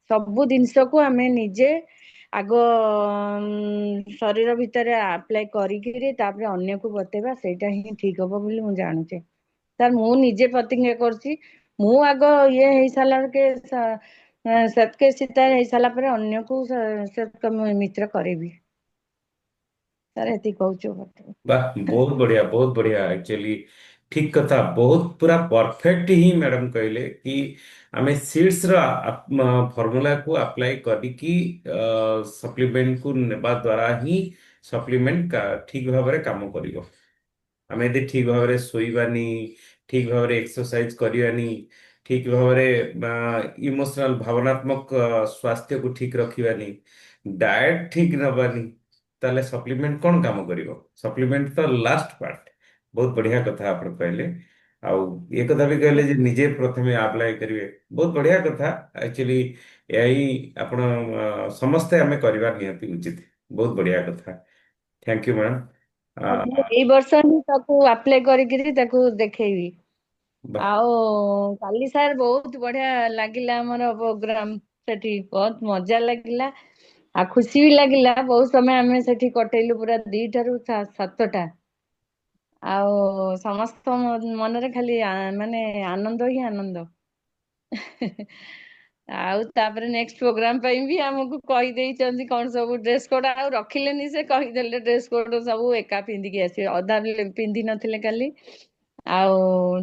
ସବୁ ଜିନିଷକୁ ଆମେ ନିଜେ ଆଗ ଶରୀର ଭିତରେ ଆପ୍ଲାଏ କରିକିରି ତାପରେ ଅନ୍ୟକୁ ବତେଇବା, ସେଇଟା ହିଁ ଠିକ ହବ ବୋଲି ମୁଁ ଜାଣୁଛି। ସାର୍ ମୁଁ ନିଜେ ପ୍ରତିଜ୍ଞା କରୁଛି, ମୁଁ ଆଗ ଇଏ ହେଇସାରିଲା ସତ୍କେ ସୀତା ହେଇସାରିଲା ପରେ ଅନ୍ୟକୁ ମିତ୍ର କରେଇବି। ସାର୍ ଏତିକି କହୁଛୁ। ବାହ, ବହୁତ ବଢିଆ, ବହୁତ ବଢିଆ। ଆକ୍ଚୁଆଲି ଠିକ କଥା, ବହୁତ ପୁରା ପରଫେକ୍ଟ ହିଁ ମ୍ୟାଡାମ କହିଲେ କି ଆମେ ସିଡ୍ସ ର ଫର୍ମୁଲାକୁ ଆପ୍ଲାଏ କରିକି ସପ୍ଲିମେଣ୍ଟକୁ ନେବା ଦ୍ୱାରା ହିଁ ସପ୍ଲିମେଣ୍ଟ ଠିକ ଭାବରେ କାମ କରିବ। ଆମେ ଯଦି ଠିକ ଭାବରେ ଶୋଇବାନି, ଠିକ ଭାବରେ ଏକ୍ସରସାଇଜ କରିବାନି, ଠିକ ଭାବରେ ଇମୋସନାଲ ଭାବନାତ୍ମକ ସ୍ୱାସ୍ଥ୍ୟକୁ ଠିକ ରଖିବାନି, ଡାଏଟ ଠିକ ନବାନି, ତାହେଲେ ସପ୍ଲିମେଣ୍ଟ କଣ କାମ କରିବ? ସପ୍ଲିମେଣ୍ଟ ତ ଲାଷ୍ଟ ପାର୍ଟ। ବହୁତ ବଢିଆ କଥା ଆପଣ କହିଲେ। ଆଉ ଏ କଥା ବି କହିଲେ ଯେ ନିଜେ ପ୍ରଥମେ ଆପ୍ଲାଏ କରିବେ, ବହୁତ ବଢିଆ କଥା। ଆକ୍ଚୁଆଲି ଏହା ହିଁ ଆପଣ ସମସ୍ତେ ଆମେ କରିବା ନିହାତି ଉଚିତ। ବହୁତ ବଢିଆ କଥା। ଥ୍ୟାଙ୍କ ୟୁ ଆଉ ମ୍ୟାମ୍। ମୁଁ ଏଇ ବର୍ଷ ହିଁ ତାକୁ ଆପ୍ଲାଏ କରିକିରି ତାକୁ ଦେଖେଇବି। ବାଃ। ଆଉ କାଲି ସାର୍ ବହୁତ ବଢିଆ ଲାଗିଲା ଆମର ପ୍ରୋଗ୍ରାମ, ସେଠି ବହୁତ ମଜା ଲାଗିଲା ଆଉ ଖୁସି ବି ଲାଗିଲା। ବହୁତ ସମୟ ଆମେ ସେଠି କଟେଇଲୁ, ପୁରା 2ଟାରୁ 7ଟା। ଆଉ ସମସ୍ତ ମନରେ ଖାଲି ମାନେ ଆନନ୍ଦ ହିଁ ଆନନ୍ଦ। ଆଉ ତାପରେ ନେକ୍ସଟ ପ୍ରୋଗ୍ରାମ ପାଇଁ ବି ଆମକୁ କହିଦେଇଛନ୍ତି କଣ ସବୁ ଡ୍ରେସ କୋଡ୍। ଆଉ ରଖିଲେନି, ସେ କହିଦେଲେ ଡ୍ରେସ କୋଡ୍ ସବୁ ଏକା ପିନ୍ଧିକି ଆସିବେ। ଅଧା ବି ପିନ୍ଧି ନଥିଲେ କାଲି। ଆଉ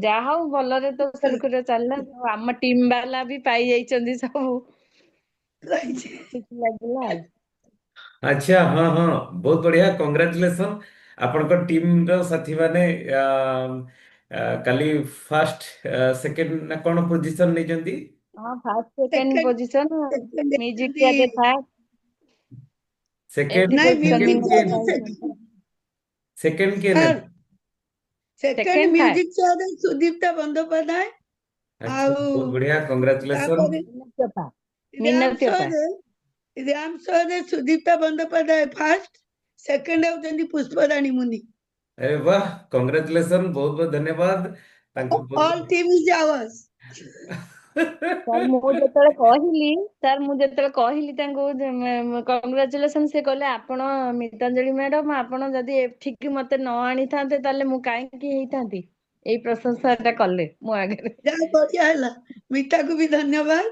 ଯାହା ହଉ ଭଲରେ ତ ସୁରୁଖୁରୁରେ ଚାଲିଲା। ଆଉ ଆମ ଟିମ୍ ବାଲା ବି ପାଇ ଯାଇଛନ୍ତି ସବୁ, ରହିଛି। ଖୁସି ଲାଗିଲା ଆଉ। ଆଚ୍ଛା, ହଁ ହଁ, ବହୁତ ବଢିଆ, କଂଗ୍ରାଚୁଲେସନ। ଆପଣଙ୍କ ଟିମର ସାଥୀ ମାନେ ଆ, କାଲି ଫାର୍ଷ୍ଟ ସେକେଣ୍ଡ ନା କଣ ପୋଜିସନ ନେଇଛନ୍ତି? ହଁ, first second second position, second music ହେଇଛନ୍ତି। ଚେୟାରରେ ଫାର୍ଷ୍ଟ, ଏମିତି ସେକେଣ୍ଡ ନାଇଁ, ପୋଜିସନ ମ୍ୟୁଜିକ ସେକେଣ୍ଡ କିଏ ଚେୟାରରେ ପାଇଛନ୍ତି। ସେକେଣ୍ଡ କିଏ ସାର୍, ନେଲେ? ସେକେଣ୍ଡ ସେକେଣ୍ଡ ଫାର୍ଷ୍ଟ ମ୍ୟୁଜିକ ଚେୟାରରେ ସୁଦୀପ୍ତା ବନ୍ଦୋପାଧ୍ୟାୟ। ଆଚ୍ଛା, ଆଉ ବହୁତ ବଢିଆ, କଂଗ୍ରାଚୁଲେସନ। ତାପରେ ମିନତି ଅପା, ର୍ୟାମ୍ପ ମିନତି ଅପା। ଶୋରେ ର୍ୟାମ୍ପ ଶୋରେ ସୁଦୀପ୍ତା ବନ୍ଦୋପାଧ୍ୟାୟ ଫାର୍ଷ୍ଟ, ସେକେଣ୍ଡ ହେଉଛନ୍ତି ପୁଷ୍ପରାଣୀ ମୁନି। ଆରେ ବାହ, କଂଗ୍ରାଚୁଲେସନ, ବହୁତ ବହୁତ ଧନ୍ୟବାଦ ତାଙ୍କୁ ଅଲ୍ ବହୁତ। Team is hours. ସାର୍ ମୁଁ ଯେତେବେଳେ କହିଲି, ସାର୍ ମୁଁ ଯେତେବେଳେ କହିଲି ତାଙ୍କୁ କଂଗ୍ରାଚୁଲେସନ, ସେ କହିଲେ ଆପଣ ମିତାଞ୍ଜଳି ମ୍ୟାଡାମ, ଆପଣ ଯଦି ଏଠିକି ମତେ ନ ଆଣିଥାନ୍ତେ ତାହେଲେ ମୁଁ କାହିଁକି ହେଇଥାନ୍ତି। ଏଇ ପ୍ରଶଂସା ଟା କଲେ ମୋ ଆଗରେ। ଯାହା ବଢିଆ ହେଲା। ମିତାକୁ ବି ଧନ୍ୟବାଦ।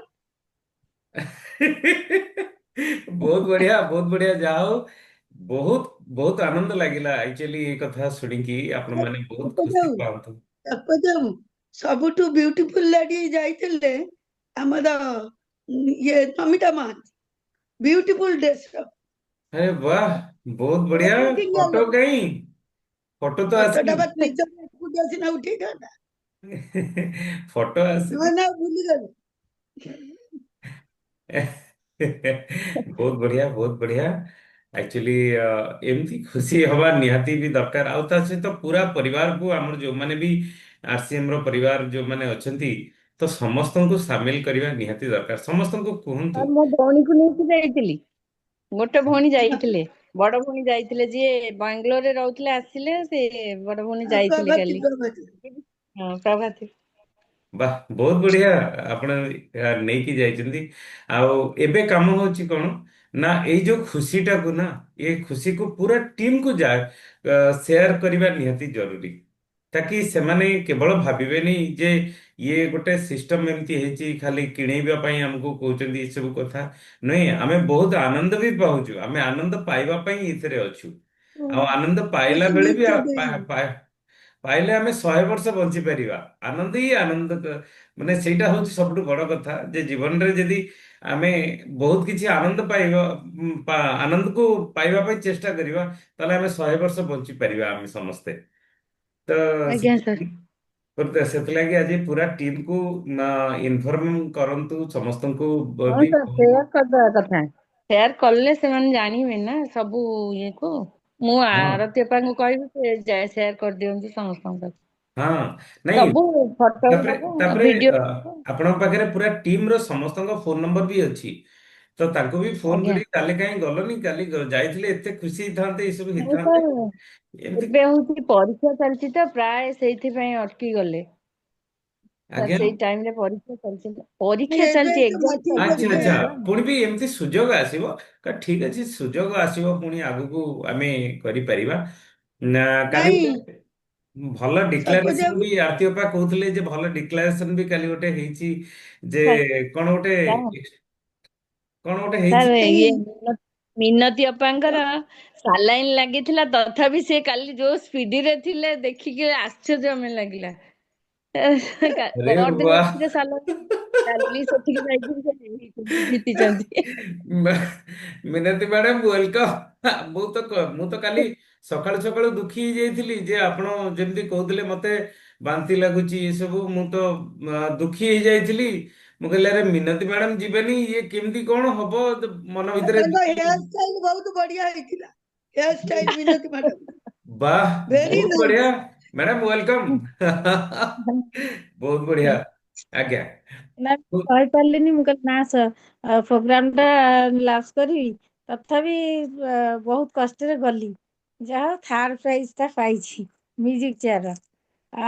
ବହୁତ ବଢିଆ, ବହୁତ ବଢିଆ, ଯାହା ହଉ। ବହୁତ ବହୁତ ଆନନ୍ଦ ଲାଗିଲା ଆକ୍ଚୁଆଲି ଏ କଥା ଶୁଣିକି। ଆପଣ ମାନେ ବହୁତ ଖୁସି ସର୍ବଦାଉ ପାଆନ୍ତୁ। ସର୍ବଦାଉ ସବୁଠୁ ବିୟୁଟିଫୁଲ ଲେଡି ଯାଇଥିଲେ ଆମର ଇଏ ନମିତା ମହାନ୍ତି। Beautiful dress. ଆରେ ବାହ, ବହୁତ ବଢିଆ। ଫଟୋ କାଇଁ, ଫଟୋ ତ ଫଟୋଟା ଆସିନି। ବା ନିଜ ଏକୁଟିଆ ସିନା ଉଠେଇଥାନ୍ତା। ଫଟୋ ଆସିନି। ନହେଲେ ଆଉ ଭୁଲିଗଲେ। ବହୁତ ବଢିଆ, ବହୁତ ବଢିଆ। ଆକ୍ଚୁଆଲି ଏମିତି ଖୁସି ହବା ନିହାତି ବି ଦରକାର। ଆଉ ତା ସହିତ ପୁରା ପରିବାରକୁ, ଆମର ଯୋଉମାନେ ବି ଆରସିଏମ ର ପରିବାର ଯୋଉମାନେ ଅଛନ୍ତି, ତ ସମସ୍ତଙ୍କୁ ସାମିଲ କରିବା ନିହାତି ଦରକାର। ସମସ୍ତଙ୍କୁ କୁହନ୍ତୁ। ସାର୍ ମୋ ଭଉଣୀକୁ ନେଇକି ଯାଇଥିଲି। ଗୋଟେ ଭଉଣୀ ଯାଇଥିଲେ, ବଡ ଭଉଣୀ ଯାଇଥିଲେ, ଯିଏ ବାଙ୍ଗାଲୋରରେ ରହୁଥିଲେ, ଆସିଲେ। ସେ ବଡ ଭଉଣୀ ଯାଇଥିଲେ ପ୍ରଭାତୀ କାଲି। ପ୍ରଭାତୀ ହଁ, ପ୍ରଭାତୀ। ବାହ, ବହୁତ ବଢିଆ, ଆପଣ ନେଇକି ଯାଇଛନ୍ତି। ଆଉ ଏବେ କାମ ହଉଛି କଣ ନା, ଏଇ ଯୋଉ ଖୁସିଟାକୁ ନା, ଏ ଖୁସିକୁ ପୁରା ଟିମକୁ ଯା ସେୟାର କରିବା ନିହାତି ଜରୁରୀ। ତାକି ସେମାନେ କେବଳ ଭାବିବେନି ଯେ ଇଏ ଗୋଟେ ସିଷ୍ଟମ ଏମିତି ହେଇଛି, ଖାଲି କିଣେଇବା ପାଇଁ ଆମକୁ କହୁଛନ୍ତି ଏସବୁ କଥା। ନୁହେଁ, ଆମେ ବହୁତ ଆନନ୍ଦ ବି ପାଉଛୁ। ଆମେ ଆନନ୍ଦ ପାଇବା ପାଇଁ ଏଥିରେ ଅଛୁ। ଆଉ ଆନନ୍ଦ ପାଇଲା ମତେ ବେଳେ ବି ଗିଫ୍ଟ ଦେଇଛନ୍ତି। ପାଇଲେ ଆମେ 100 ବର୍ଷ ବଞ୍ଚିପାରିବା। ଆନନ୍ଦ ହିଁ ଆନନ୍ଦ। ମାନେ ସେଇଟା ହଉଛି ସବୁଠୁ ବଡ କଥା, ଯେ ଜୀବନରେ ଯଦି ଆମେ ବହୁତ କିଛି ଆନନ୍ଦ ପାଇବା, ଆନନ୍ଦକୁ ପାଇବା ପାଇଁ ଚେଷ୍ଟା କରିବା, ତାହେଲେ ଆମେ 100 ବର୍ଷ ବଞ୍ଚି ପାରିବା ଆମେ ସମସ୍ତେ। ତ ଆଜ୍ଞା ସାର୍। ସେଥିଲାଗି ଆଜି ପୁରା ଟିମକୁ ଇନଫର୍ମ କରନ୍ତୁ ସମସ୍ତଙ୍କୁ। ହଁ ବି ସାର୍, ସେୟାର କରିଦବା କଥା। ସେୟାର କଲେ ସେମାନେ ଜାଣିବେ ନା ସବୁ ଇଏକୁ। ମୁଁ ହଁ ଆରତି ଅପାଙ୍କୁ କହିବି, ସେ ସେୟାର କରିଦିଅନ୍ତୁ ସମସ୍ତଙ୍କ ପାଖକୁ। ହଁ, ନାଇଁ, ସବୁ ଫଟୋ ତାପରେ ଗୁଡାକ, ତାପରେ ଭିଡିଓ ଅ, ଗୁଡାକ। ଆପଣଙ୍କ ପାଖରେ ପୁରା ଟିମ ର ସମସ୍ତଙ୍କ ଫୋନ ନମ୍ବର ବି ଅଛି। ତ ତାଙ୍କୁ ବି ଫୋନ ଆଜ୍ଞା। କରି କାଲି କାହିଁ ଗଲନି, କାଲି ଯାଇଥିଲେ ଏତେ ଖୁସି ହେଇଥାନ୍ତେ, ଏସବୁ ନାଇଁ ହେଇଥାନ୍ତେ। ସାର୍, ଏମିତି। ଏବେ ହଉଛି ପରୀକ୍ଷା ଚାଲିଛି ତ, ପ୍ରାୟ ସେଇଥିପାଇଁ ଅଟକି ଗଲେ। ସାର୍ ଆଜ୍ଞା। ସେଇ ଟାଇମରେ ପରୀକ୍ଷା ଚାଲିଛି, ନାଇଁ, ପରୀକ୍ଷା ଏବେ ଚାଲିଛି, ତ ଏକ୍ସାମ ମାଟ୍ରିକ ଆଚ୍ଛା ଚାଲିଛି ପରୀକ୍ଷା ଆଚ୍ଛା, ନା। ପୁଣି ବି ଏମିତି ସୁଯୋଗ ଆସିବ। ଠିକ ଅଛି, ସୁଯୋଗ ଆସିବ ପୁଣି ଆଗକୁ, ଆମେ କରିପାରିବା। ନା, କାଲି ନାଇଁ ଗୋଟେ ଭଲ ଡିକ୍ଲାରେସନ ସର୍ବଦେବ ବି ଆରତି ଅପା କହୁଥିଲେ, ଯେ ଭଲ ଡିକ୍ଲାରେସନ ବି କାଲି ଗୋଟେ ହେଇଛି, ଯେ ସାର୍ କଣ ଗୋଟେ କଣ ଗୋଟେ ହେଇଛି। ସାର୍ ନାଇଁ ଇଏ ମିନତି ଅପାଙ୍କର ସାଲାଇନ୍ ଲାଗିଥିଲା, ତଥାପି ସେ କାଲି ଯୋଉ ସ୍ପିଡିରେ ଥିଲେ ଦେଖିକି ଆଶ୍ଚର୍ଯ୍ୟ ଆମେ ଲାଗିଲା। ଆରେ ପରଦିନ ବାହ। ରାତିରେ ସାଲାଇନ୍, କାଲି ସେଠିକି ଯାଇକି ସେ ଜିତିଛନ୍ତି। ମିନତି ମ୍ୟାଡାମ ୱେଲକମ୍। ମୁଁ ତ କାଲି ସକାଳୁ ସକାଳୁ ଦୁଃଖୀ ହେଇଯାଇଥିଲି, ଯେ ଆପଣ ଯେମିତି କହୁଥିଲେ ମତେ ବାନ୍ତି ଲାଗୁଛି ଏସବୁ, ମୁଁ ତ ଦୁଃଖୀ ହେଇଯାଇଥିଲି। ମୁଁ କହିଲି ଆରେ ମିନତି ମ୍ୟାଡାମ ଯିବେନି, ଇଏ କେମିତି କଣ ହବ? ମନ ଭିତରେ ତାଙ୍କ ହେୟାର ଷ୍ଟାଇଲ ବହୁତ ବଢିଆ ହେଇଥିଲା। हेयर स्टाइल मिनती मैडम वाह, वेरी बहुत नाइस। बढ़िया। Madam welcome. बहुत बढ़िया। आज्ञा। ନା କହିପାରିଲିନି, ମୁଁ କହିଲି ନା ପ୍ରୋଗ୍ରାମ ଟା ଲାଷ୍ଟ କରିବି, ତଥାପି ବହୁତ କଷ୍ଟରେ ଗଲି। ଯାହା ହଉ ଥାର୍ଡ ପ୍ରାଇଜ ଟା ପାଇଛି ମ୍ୟୁଜିକ ଚେୟାର।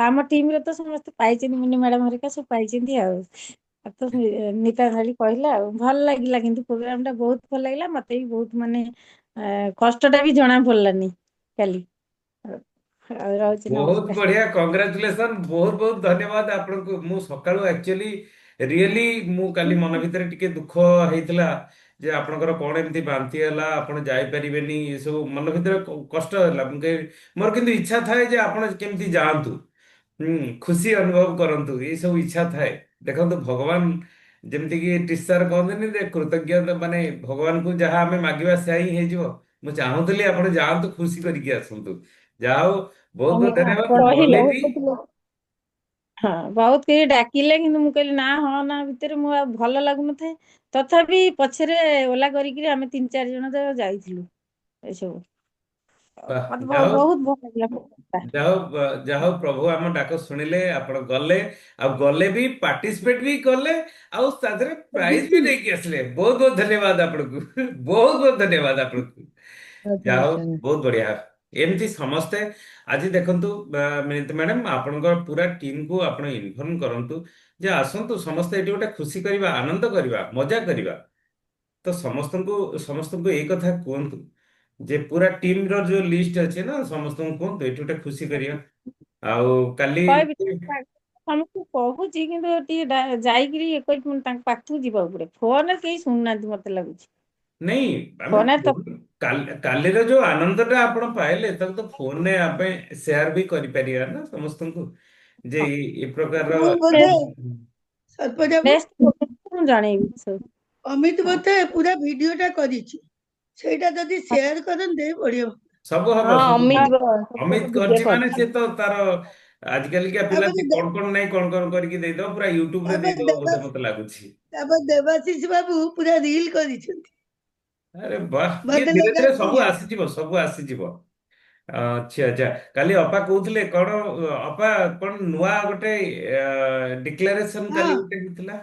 ଆମ ଟିମରେ ତ ସମସ୍ତେ ପାଇଛନ୍ତି, ମିନି ମ୍ୟାଡାମ ହେରିକା ସବୁ ପାଇଛନ୍ତି ଆଉ। ତ ନିତା ଧାଡି କହିଲା ଆଉ ଭଲ ଲାଗିଲା, କିନ୍ତୁ ପ୍ରୋଗ୍ରାମ ଟା ବହୁତ ଭଲ ଲାଗିଲା ମତେ ବି ବହୁତ, ମାନେ କଷ୍ଟ ଟା ବି ଜଣା ପଡିଲାନି କାଲି। ଆଉ ରହୁଛି, ବହୁତ ନମସ୍କାର। ବଢିଆ, କଂଗ୍ରାଚୁଲେସନ। ବହୁତ ବହୁତ ଧନ୍ୟବାଦ ଆପଣଙ୍କୁ। ମୁଁ ସକାଳୁ ଆକ୍ଚୁଆଲି ରିଏଲି ମୁଁ କାଲି ମନ ଭିତରେ ଟିକେ ଦୁଃଖ ହେଇଥିଲା ଯେ ଆପଣଙ୍କର କଣ ଏମିତି ବାନ୍ତି ହେଲା, ଆପଣ ଯାଇପାରିବେନି, ଏସବୁ ମନ ଭିତରେ କଷ୍ଟ ହେଲା। ମୋର କିନ୍ତୁ ଇଚ୍ଛା ଥାଏ ଯେ ଆପଣ କେମିତି ଯାଆନ୍ତୁ, ଖୁସି ଅନୁଭବ କରନ୍ତୁ, ଏଇ ସବୁ ଇଚ୍ଛା ଥାଏ। ଦେଖନ୍ତୁ ଭଗବାନ ଯେମିତିକି ଟିଚର କହନ୍ତିନି ଯେ କୃତଜ୍ଞତା, ମାନେ ଭଗବାନଙ୍କୁ ଯାହା ଆମେ ମାଗିବା ସେୟା ହିଁ ହେଇଯିବ। ମୁଁ ଚାହୁଁଥିଲି ଆପଣ ଯାଆନ୍ତୁ, ଖୁସି କରିକି ଆସନ୍ତୁ। ଯାହା ହଉ, ବହୁତ ବହୁତ ଧନ୍ୟବାଦ। ଆପଣ ଗଲେ ବି ହଁ ବହୁତ କେହି ଡାକିଲେ, କିନ୍ତୁ ମୁଁ କହିଲି ନା ହଁ ନା ଭିତରେ ମୁଁ ଆଉ ଭଲ ଲାଗୁନଥାଏ। ତଥାପି ପଛରେ ଓଲା କରିକିରି ଆମେ 3-4 ଜଣ ତ ଯାଇଥିଲୁ ଏସବୁ। ବାଃ, ମତେ ଯାହା ହଉ, ବହୁତ ଭଲ ଲାଗିଲା program ଟା। ଯାହା ହଉ ପ୍ରଭୁ ଆମ ଡାକ ଶୁଣିଲେ, ଆପଣ ଗଲେ, ଆଉ ଗଲେ ବି ପାର୍ଟିସିପେଟ ବି କଲେ, ଆଉ ତା ଦେହରେ ପ୍ରାଇଜ ବି ନେଇକି ଆସିଲେ। ବହୁତ ବହୁତ ଧନ୍ୟବାଦ ଆପଣଙ୍କୁ। ବହୁତ ବହୁତ ଧନ୍ୟବାଦ ଆପଣଙ୍କୁ। ଯାହା ହଉ, ବହୁତ ବଢିଆ। ଏମିତି ସମସ୍ତେ ଆଜି ଦେଖନ୍ତୁ, ମିନିତ ମ୍ୟାଡାମ ଆପଣଙ୍କର ପୁରା ଟିମକୁ ଆପଣ ଇନଫର୍ମ କରନ୍ତୁ ଯେ ଆସନ୍ତୁ ସମସ୍ତେ ଏଠି ଗୋଟେ ଖୁସି କରିବା, ଆନନ୍ଦ କରିବା, ମଜା କରିବା। ତ ସମସ୍ତଙ୍କୁ ସମସ୍ତଙ୍କୁ ଏଇ କଥା କୁହନ୍ତୁ ଯେ ପୁରା ଟିମ ର ଯୋଉ ଲିଷ୍ଟ ଅଛି ନା, ସମସ୍ତଙ୍କୁ କୁହନ୍ତୁ ଏଠି ଗୋଟେ ଖୁସି କରିବା। ଆଉ କାଲି କହିବି ସମସ୍ତେ କହୁଛି, କିନ୍ତୁ ଟିକେ ଯାଇକିରି ତାଙ୍କ ପାଖକୁ ଯିବାକୁ ପଡେ। ଫୋନରେ କେହି ଶୁଣୁନାହାନ୍ତି ମତେ ଲାଗୁଛି। ନାଇଁ, ଆମେ ଫୋନରେ ତ କାଲିର ଯୋଉ ଆନନ୍ଦ ଟା ଆପଣ ପାଇଲେ ତାକୁ ତ ଫୋନରେ ଆମେ ସେୟାର ବି କରିପାରିବା ନା ସମସ୍ତଙ୍କୁ, ଯେ ଏ ପ୍ରକାରର। ମୁଁ ବୋଧେ ସର୍ପଜା ବାବୁ, ମୁଁ ଜଣେଇବି ସବୁ। ଅମିତ ବୋଧେ ପୁରା ଭିଡିଓ ଟା କରିଛି, ସେଇଟା ଯଦି ସେୟାର କରନ୍ତେ ବଢିଆ। ସବୁ ହବ, ହଁ ସବୁ ହବ। ଅମିତ ଅମିତ ଭିଡିଓ କରିଛି ମାନେ କରିଛି। ସେ ତ ତାର ଆଜିକାଲିକା ପିଲା ତାପରେ ସେ କଣ କଣ ନାଇଁ କଣ କଣ କରିକି ଦେଇଦବ, ପୁରା ୟୁଟ୍ୟୁବ ରେ ତାପରେ ଦେଇଦବ ବୋଧେ ମତେ ଲାଗୁଛି। ଦେବାଶିଷ ବାବୁ ପୁରା ରିଲ କରିଛନ୍ତି, ଆରେ ବାହ, ଇଏ ଧୀରେ ଭଦ୍ରଲୋକ ଧୀରେ ସବୁ ଆସିକି। ଆସିଯିବ, ସବୁ ଆସିଯିବ। ଆଚ୍ଛା ଆଚ୍ଛା। କାଲି ଅପା କହୁଥିଲେ କଣ, ଅପା କଣ ନୂଆ ଗୋଟେ ଡିକ୍ଲାରେସନ ହଁ, କାଲି ଗୋଟେ ହେଇଥିଲା।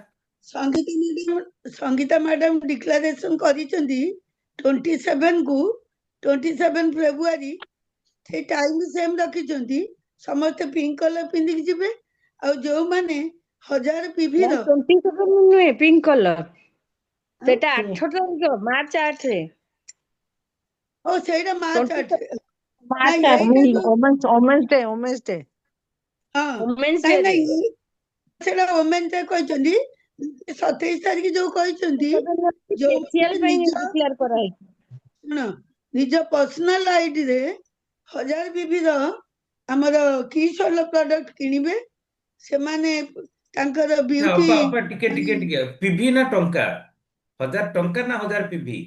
ସଙ୍ଗୀତା ମ୍ୟାଡାମ ଡିକ୍ଲାରେସନ କରିଛନ୍ତି 27 କୁ, 27 ଫେବୃଆରୀ। ସେଇ ଟାଇମ ସେମ ରଖିଛନ୍ତି, ସମସ୍ତେ ପିଙ୍କ କଲର ପିନ୍ଧିକି ଯିବେ। ଆଉ ଯୋଉମାନେ 1000 ପିଭିର, 27 ନୁହେଁ ପିଙ୍କ କଲର, ସେଟା ଆଉ 8 ତାରିଖ, ମାର୍ଚ୍ଚ 8ରେ। ସେଇଟା ମାର୍ଚ୍ଚ 8ରେ। ନାଇଁ ମାର୍ଚ୍ଚ ଏଇଟା 8, ଯୋଉ, ଓମେନ୍ସ ଡେ ହଁ, ଓମେନ୍ସ ଡେ ନାଇଁ ରେ। ନାଇଁ ସେଇଟା ଓମେନ ଡେ କହିଛନ୍ତି। 27 ତାରିଖ ଯୋଉ କହିଛନ୍ତି, ଫେସିଆଲ ଯୋଉ ପାଇଁ ନିଜ, ଡିକ୍ଲେୟାର କରାହେଇଛି। ଶୁଣ, ନିଜ ପର୍ସନାଲ ଆଇଡିରେ 1000 ପିଭିର ଆମର କି ସୋଲ ପ୍ରଡକ୍ଟ କିଣିବେ, ସେମାନେ ତାଙ୍କର ନା ବିୟୁଟି, ଅପା ଅପା, ଟିକେ ମାନେ ଟିକେ ଟିକେ, ପିଭି ନା ଟଙ୍କା? 1000 ଟଙ୍କା ନା 1000 ପିଭି?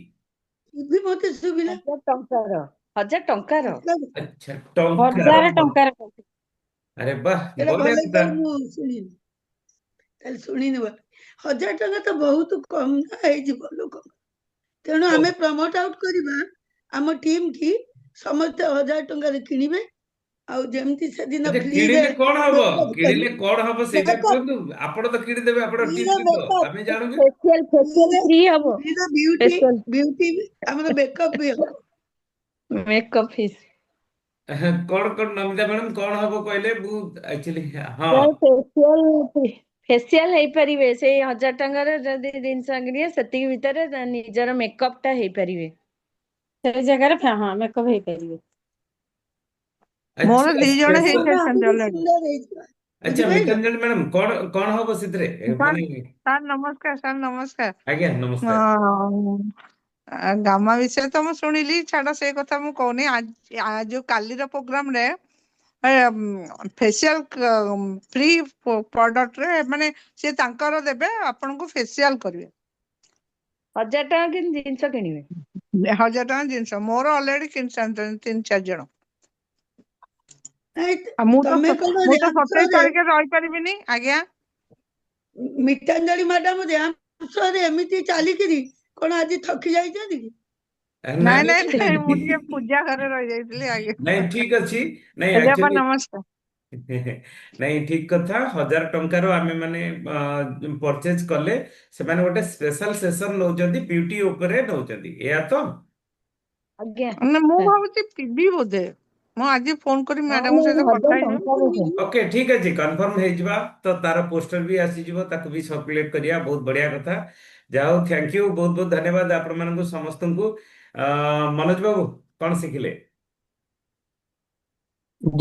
ପିଭି ମତେ ଶୁଭିଲା 1000 ଟଙ୍କାର, 1000 ଟଙ୍କାର, ଆଚ୍ଛା, ଟଙ୍କାର। 1000 ଟଙ୍କାର କହୁଛି। ଆରେ ବାହ, ସେଇଟା ବଢିଆ ଭଲ କଥା। କରି ମୁଁ ଶୁଣିନି, ତାହେଲେ ଶୁଣିନି ଭଲ। 1000 ଟଙ୍କା ତ ବହୁତ କମ ନା ହେଇଯିବ ଲୋକ, ତେଣୁ ଓ, ଆମେ ପ୍ରମୋଟ ଆଉଟ କରିବା ଆମ ଟିମ କି ସମସ୍ତେ 1000 ଟଙ୍କାରେ କିଣିବେ। ଆଉ ଯେମିତି ସେଦିନ ଆଚ୍ଛା, ଫ୍ରିରେ କିଣିଲେ କଣ ହବ? ମେକଅପ କରି, କିଣିଲେ କଣ ହବ ସେଇଟା ମେକଅପ, କୁହନ୍ତୁ। ଆପଣ ତ କିଣିଦେବେ, ଆପଣ ଫ୍ରିରେ ଟିମ୍ ତ ମେକଅପ, ଆମେ ଜାଣୁଛୁ। ଫେସିଆଲ ଫ୍ରିରେ ଫ୍ରି ହବ। ଫ୍ରିରେ ବିୟୁଟି, ଫେସିଆଲ ବିୟୁଟି ଆମର ମେକଅପ ବି ହବ। Makeup fees. କଣ କଣ ନମିତା ମ୍ୟାଡାମ କଣ ହବ କହିଲେ? ମୁଁ ଆକ୍ଚୁଆଲି, ହଁ। ଫେସିଆଲ ହେଇପାରିବେ ସେଇ 1000 ଟଙ୍କାର, ଯଦି ଜିନିଷ କିଣିବେ ସେତିକି ଭିତରେ ନିଜର ମେକଅପ ଟା ହେଇପାରିବେ। ସେଇ ଜାଗାରେ ହଁ ମେକଅପ ହେଇପାରିବେ। ମୋର ଆଚ୍ଛା, 2 ଜଣ ଆଉ ସ୍ପେଶାଲ। ହେଇସାରିଛନ୍ତି ଆହୁରି ଅଲରେଡି। ସୁନ୍ଦର ହେଇଯିବ, ଆଚ୍ଛା, ବୁଝିପାରିଲ? ମିତାଞ୍ଜଳି ମ୍ୟାଡାମ, କଣ କଣ ହବ ସେଥିରେ ସାର୍ ମାନେ? ସାର୍ ନମସ୍କାର, ସାର୍ ନମସ୍କାର। ଆଜ୍ଞା, ନମସ୍କାର। ହଁ, ଗାମା ବିଷୟରେ ତ ମୁଁ ଶୁଣିଲି, ଛାଡ ସେ କଥା ମୁଁ କହୁନି। ଯୋଉ କାଲିର ପ୍ରୋଗ୍ରାମ ରେ ଫେସିଆଲ ଫ୍ରି ପ୍ରଡକ୍ଟରେ, ମାନେ ସେ ତାଙ୍କର ଦେବେ, ଆପଣଙ୍କୁ ଫେସିଆଲ କରିବେ। 1000 ଟଙ୍କା ଜିନିଷ କିଣିବେ। 1000 ଟଙ୍କା ଜିନିଷ ମୋର ଅଲରେଡି କିଣି ସାରିଛନ୍ତି 3-4 ଜଣ। ନାଇଁ, ଆଉ ମୁଁ ତ ତମେ କଣ ମୁଁ ତ 27 ରାମସରେ, ତାରିଖରେ ରହିପାରିବିନି ଆଜ୍ଞା। ମିତାଞ୍ଜଳି ମ୍ୟାଡାମ ରାମସରେ ଏମିତି ଚାଲିକିରି କଣ ଆଜି ଥକି ଯାଇଛନ୍ତି କି? ନାଇଁ ନାଇଁ ନାଇଁ ନାଇଁ ମୁଁ ଟିକେ ପୂଜା ଘରେ ରହିଯାଇଥିଲି ଆଜ୍ଞା। ନାଇଁ ଠିକ ଅଛି। ନାଇଁ ଆଜ୍ଞା ଆକ୍ଚୁଆଲି ନମସ୍କାର। ନାଇଁ ଠିକ କଥା। 1000 ଟଙ୍କାର ଆମେ ମାନେ ପରଚେଜ କଲେ ସେମାନେ ଗୋଟେ ସ୍ପେଶାଲ ସେସନ ନଉଛନ୍ତି, ବିୟୁଟି ଉପରେ ନଉଛନ୍ତି, ଏଇଆ ତ? ଆଜ୍ଞା ମାନେ ମୁଁ ସାର୍। ଭାବୁଛି ପିବି ବୋଧେ। ମୁଁ ଆଜି ଫୋନ କରି ନାଇଁ ମ୍ୟାଡାମଙ୍କ ନାଇଁ ସହିତ କଥା 1000 ହେଇଯିବି। ଟଙ୍କାରେ ସାର୍। ଓକେ ଠିକ ଅଛି, କନଫର୍ମ ହେଇଯିବା। ତ ତାର ପୋଷ୍ଟର ବି ଆସିଯିବ, ତାକୁ ବି ସର୍କୁଲେଟ କରିବା। ବହୁତ ବଢିଆ କଥା। ଯାହା ହଉ, ଥ୍ୟାଙ୍କ ୟୁ, ବହୁତ ବହୁତ ଧନ୍ୟବାଦ ଆପଣମାନଙ୍କୁ ସମସ୍ତଙ୍କୁ। ମନୋଜ ବାବୁ କଣ ଶିଖିଲେ?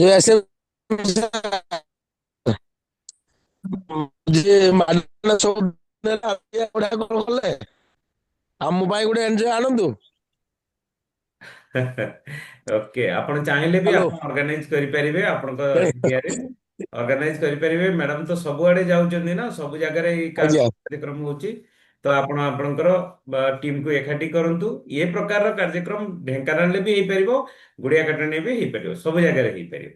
ଯେ ଆସେ ଯେ ମାଲିକ ସବୁ ଗୁଡା କଣ କଲେ ଆମ ପାଇଁ ଗୋଟେ ଏନଜିଓ ଆଣନ୍ତୁ। ଓକେ, ଆପଣ ଚାହିଁଲେ ବି ହ୍ୟାଲୋ ଆପଣ ଅର୍ଗାନାଇଜ କରିପାରିବେ ଆପଣଙ୍କ ଏରିଆରେ। ଅର୍ଗାନାଇଜ କରିପାରିବେ। ମ୍ୟାଡାମ ତ ସବୁଆଡେ ଯାଉଛନ୍ତି ନା, ସବୁ ଜାଗାରେ ଏଇ ଆଜ୍ଞା କାର୍ଯ୍ୟକ୍ରମ ହଉଛି। ତ ଆପଣ ଆପଣଙ୍କର ଟିମକୁ ଏକାଠି କରନ୍ତୁ। ଏ ପ୍ରକାରର କାର୍ଯ୍ୟକ୍ରମ ଢେଙ୍କାନାଳରେ ବି ହେଇପାରିବ, ଗୁଡିଆକାଟଣରେ ବି ହେଇପାରିବ, ସବୁ ଜାଗାରେ ହେଇପାରିବ।